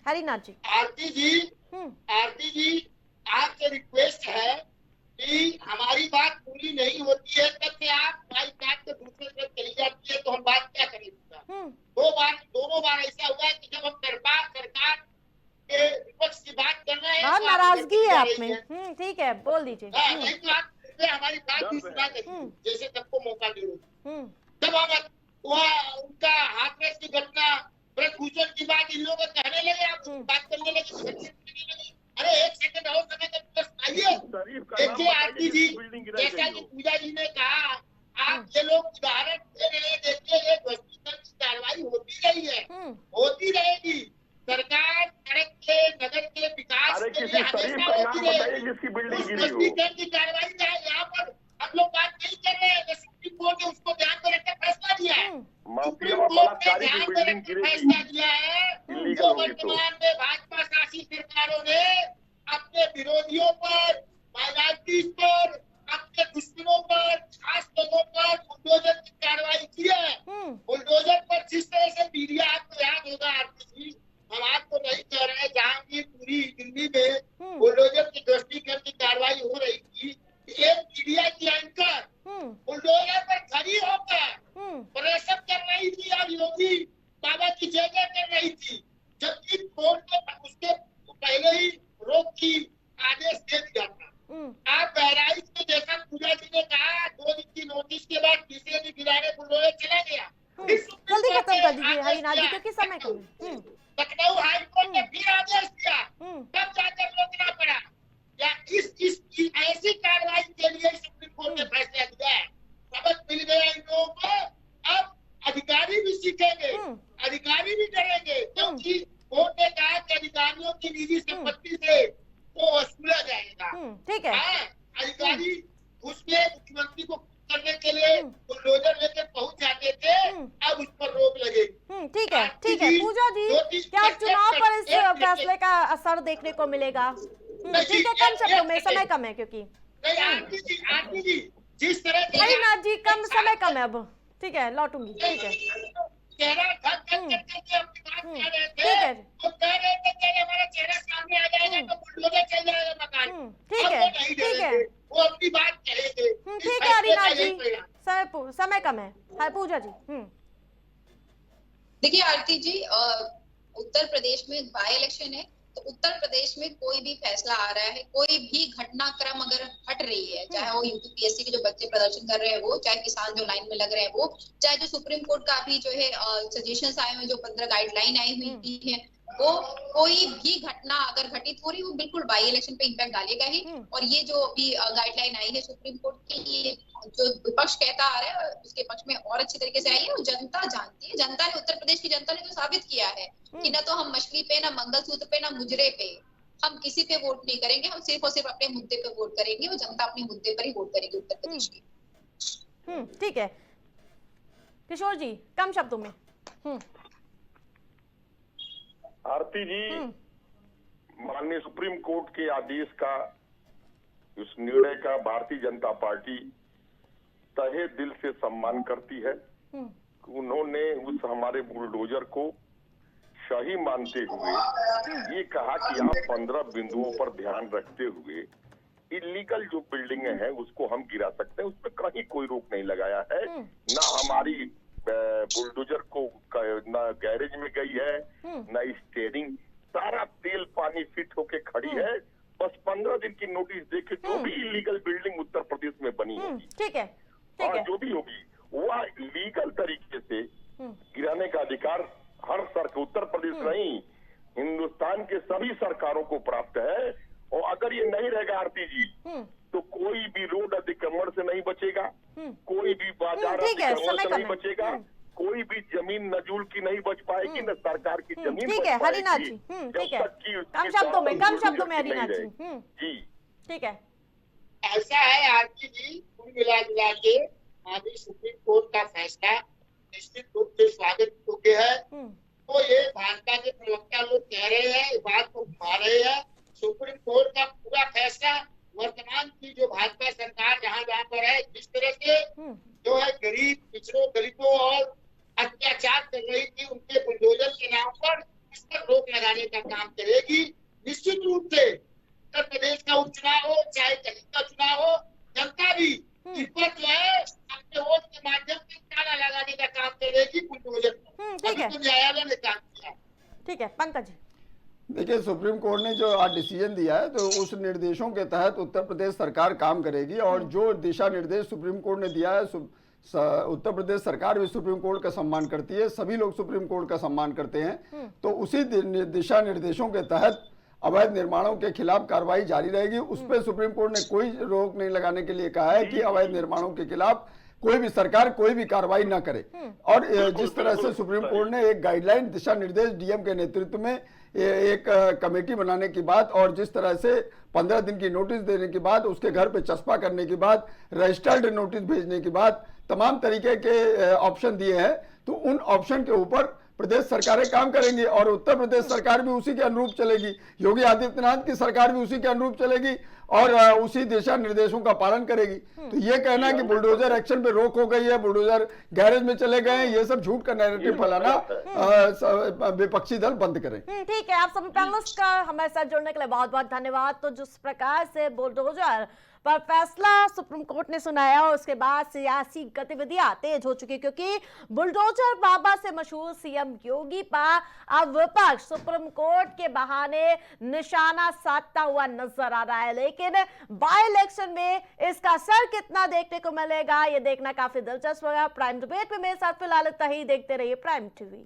हरिनाथ जी। आरती जी, आपसे रिक्वेस्ट है कि हमारी बात पूरी नहीं होती है तब से आप हमारी बात को दूसरे तरफ चली जाती है, तो हम बात क्या करेंगे? दोनों बार ऐसा हुआ है कि जब हम सरकार के विपक्ष की बात कर रहे हैं, बहुत नाराजगी है आप में। ठीक है, बोल दीजिए। नहीं तो आप हमारी बात भी सुना करिए, जैसे सबको मौका दे रहे। जब हम वहाँ उनका हाथरस की घटना, ब्रजभूषण की बात इन लोगों को कहने लगे, आप बात करने लगे। अरे एक सेकंड और समय तक आइए। देखिए आरती जी, जैसा कि पूजा जी ने कहा, आप ये लोग उदाहरण दे रहे हैं। देखिए, ये ध्वस्तीकरण की कार्रवाई होती रही है, होती रहेगी। सरकार सड़क के, नगर के विकास के लिए हमेशा होती रहेगी। ध्वस्तीकरण की कार्रवाई चाहे यहाँ पर हम लोग बात नहीं कर रहे हैं, सुप्रीम कोर्ट ने उसको ध्यान में रखकर फैसला दिया है। सुप्रीम कोर्ट ने ध्यान में रखकर फैसला दिया है जो वर्तमान में भाजपा शासित सरकारों ने अपने विरोधियों पर, माइनॉरिटीज पर, अपने दुश्मनों पर, खास लोगों पर बुलडोजर की कार्रवाई की है। बुलडोजर पर जिस तरह से मीडिया, आपको याद होगा आरती जी, हम आपको नहीं कह रहे हैं, जहांगीरपुरी दिल्ली में बुलडोजर की ध्वस्तीकरण की कार्रवाई हो रही थी, एक मीडिया की एंकर बुलडोजर पर खड़ी होकर प्रदर्शन कर रही थी और योगी बाबा की जय जय कर रही थी, जबकि कोर्ट ने उसके पहले ही रोक की आदेश दे दिया था। आप बहराइच में देखा, पूजा जी ने कहा 2 दिन की नोटिस के बाद किसी भी गिराने बुलडोजर चला गया। जल्दी खत्म कर दीजिए हरिनाथ जी, क्योंकि समय कम है। लखनऊ हाईकोर्ट ने फिर आदेश दिया, तब जाकर रोकना पड़ा। या इस ऐसी कार्रवाई के लिए सुप्रीम कोर्ट ने फैसला दिया है। सबक मिल गया इन लोगों को। अब अधिकारी भी सीखेंगे, अधिकारी भी डरेंगे, क्योंकि कोर्ट ने कहा कि अधिकारियों की निजी संपत्ति से वो वसूला जाएगा। ठीक है, अधिकारी उसमें मुख्यमंत्री को करने के लिए बुलडोजर लेकर पहुंच जाते थे, अब उस पर रोक लगेगी। ठीक है पूजा जी, क्या चुनाव पर इस फैसले का असर देखने को मिलेगा? ठीक है, कम शब्दों में, समय कम है क्योंकि आरती जी जिस तरह हरिनाथ जी, कम समय कम है अब। ठीक है, लौटूंगी। ठीक है चेहरा ढक करके अपनी बात कह रहे ठीक है। थे, तो कह रहे थे कि हमारा चेहरा सामने आ जाएगा तो बुलडोजर चल जाएगा मकान। ठीक अब है, वो नहीं ठीक है। डरेंगे, वो अपनी बात कहेंगे। ठीक है हरिनाथ जी, समय कम है। हाँ पूजा जी। देखिए आरती जी, उत्तर प्रदेश में बाय इलेक्शन है, तो उत्तर प्रदेश में कोई भी फैसला आ रहा है, कोई भी घटनाक्रम अगर हट रही है, चाहे वो यूपीपीएससी के जो बच्चे प्रदर्शन कर रहे हैं वो, चाहे किसान जो लाइन में लग रहे हैं वो, चाहे जो सुप्रीम कोर्ट का अभी जो है सजेशंस आए हुए, जो 15 गाइडलाइन आई हुई है, वो कोई भी घटना अगर घटित हो रही है वो बिल्कुल बाई इलेक्शन पे इम्पैक्ट डालेगा ही। और ये जो अभी गाइडलाइन आई है सुप्रीम कोर्ट की, ये जो विपक्ष कहता आ रहा है उसके पक्ष में और अच्छी तरीके से आई है, और जनता जानती है। जनता ने, उत्तर प्रदेश की जनता ने तो साबित किया है कि ना तो हम मछली पे, ना मंगलसूत्र पे, ना मुजरे पे, हम किसी पे वोट नहीं करेंगे, हम सिर्फ और सिर्फ अपने मुद्दे पे वोट करेंगे, और जनता अपने मुद्दे पर ही वोट करेगी उत्तर प्रदेश की। ठीक है किशोर जी, कम शब्दों में। आरती जी, माननीय सुप्रीम कोर्ट के आदेश का, उस निर्णय का भारतीय जनता पार्टी तहे दिल से सम्मान करती है। उन्होंने उस हमारे बुलडोजर को सही मानते हुए ये कहा कि आप 15 बिंदुओं पर ध्यान रखते हुए इलीगल जो बिल्डिंग है उसको हम गिरा सकते हैं, उसमें कहीं कोई रोक नहीं लगाया है। ना हमारी बुलडोजर को ना गैरेज में गई है, ना स्टेयरिंग, सारा तेल पानी फिट होके खड़ी है। बस 15 दिन की नोटिस देके जो भी इलीगल बिल्डिंग उत्तर प्रदेश में बनी होगी, ठीक है, और जो भी होगी वह लीगल तरीके से गिराने का अधिकार हर सरकार, उत्तर प्रदेश नहीं हिंदुस्तान के सभी सरकारों को प्राप्त है। और अगर ये नहीं रहेगा आरती जी, तो कोई भी रोड अतिक्रमण से नहीं बचेगा, कोई भी बाजार अतिक्रमण से नहीं बचेगा, कोई भी जमीन नजूल की नहीं बच पाएगी, न सरकार की जमीन ठीक है हरिनाथ जी, ठीक है, कम शब्दों में हरिनाथ जी। जी ठीक है, ऐसा है आरती जी, कुल मिला जुला के माननीय सुप्रीम कोर्ट का फैसला निश्चित रूप से स्वागत योग्य है। तो ये भाजपा के प्रवक्ता लोग कह रहे हैं, इस बात को घुमा रहे हैं। सुप्रीम कोर्ट का पूरा फैसला वर्तमान की जो भाजपा सरकार जहाँ जहाँ पर है, जिस तरह से जो है गरीब, पिछड़ों, दलितों और अत्याचार कर रही थी उनके बुलडोजर के नाम पर, इस पर रोक लगाने का काम करेगी। निश्चित रूप से उत्तर प्रदेश का उपचुनाव हो, चाहे कहीं का चुनाव हो, जनता भी इस पर जो है अपने वोट के माध्यम से ताला लगाने का काम करेगी बुलडोजर को। ठीक है, तो न्यायालय ने काम किया। ठीक है पंकज। देखिए, सुप्रीम कोर्ट ने जो आज डिसीजन दिया है तो उस निर्देशों के तहत उत्तर प्रदेश सरकार काम करेगी, और जो दिशा निर्देश सुप्रीम कोर्ट ने दिया है, उत्तर प्रदेश सरकार भी सुप्रीम कोर्ट का सम्मान करती है, सभी लोग सुप्रीम कोर्ट का सम्मान करते हैं। तो उसी दिशा निर्देशों के तहत अवैध निर्माणों के खिलाफ कार्रवाई जारी रहेगी। उस पर सुप्रीम कोर्ट ने कोई रोक नहीं लगाने के लिए कहा है कि अवैध निर्माणों के खिलाफ कोई भी सरकार कोई भी कार्रवाई ना करे। और जिस तरह से सुप्रीम कोर्ट ने एक गाइडलाइन, दिशा निर्देश डीएम के नेतृत्व में एक कमेटी बनाने की बात, और जिस तरह से 15 दिन की नोटिस देने के बाद, उसके घर पे चस्पा करने के बाद, रजिस्टर्ड नोटिस भेजने के बाद, तमाम तरीके के ऑप्शन दिए हैं, तो उन ऑप्शन के ऊपर प्रदेश सरकारें काम करेंगी, और उत्तर प्रदेश सरकार भी उसी के अनुरूप चलेगी, योगी आदित्यनाथ की सरकार भी उसी के अनुरूप चलेगी और उसी दिशा निर्देशों का पालन करेगी। तो ये कहना कि बुलडोजर एक्शन पे रोक हो गई है, बुलडोजर गैरेज में चले गए हैं, ये सब झूठ का नैरेटिव फैलाना विपक्षी दल बंद करें। ठीक है, आप सभी पैनलिस्ट का हमारे साथ जुड़ने के लिए बहुत बहुत धन्यवाद। तो जिस प्रकार से बुलडोजर पर फैसला सुप्रीम कोर्ट ने सुनाया, और उसके बाद सियासी गतिविधियां तेज हो चुकी, क्योंकि बुलडोजर बाबा से मशहूर सीएम योगी पर अब विपक्ष सुप्रीम कोर्ट के बहाने निशाना साधता हुआ नजर आ रहा है। लेकिन बाय इलेक्शन में इसका असर कितना देखने को मिलेगा, ये देखना काफी दिलचस्प होगा। प्राइम डिबेट में मेरे साथ फिलहाल इतना ही। देखते रहिए प्राइम टीवी।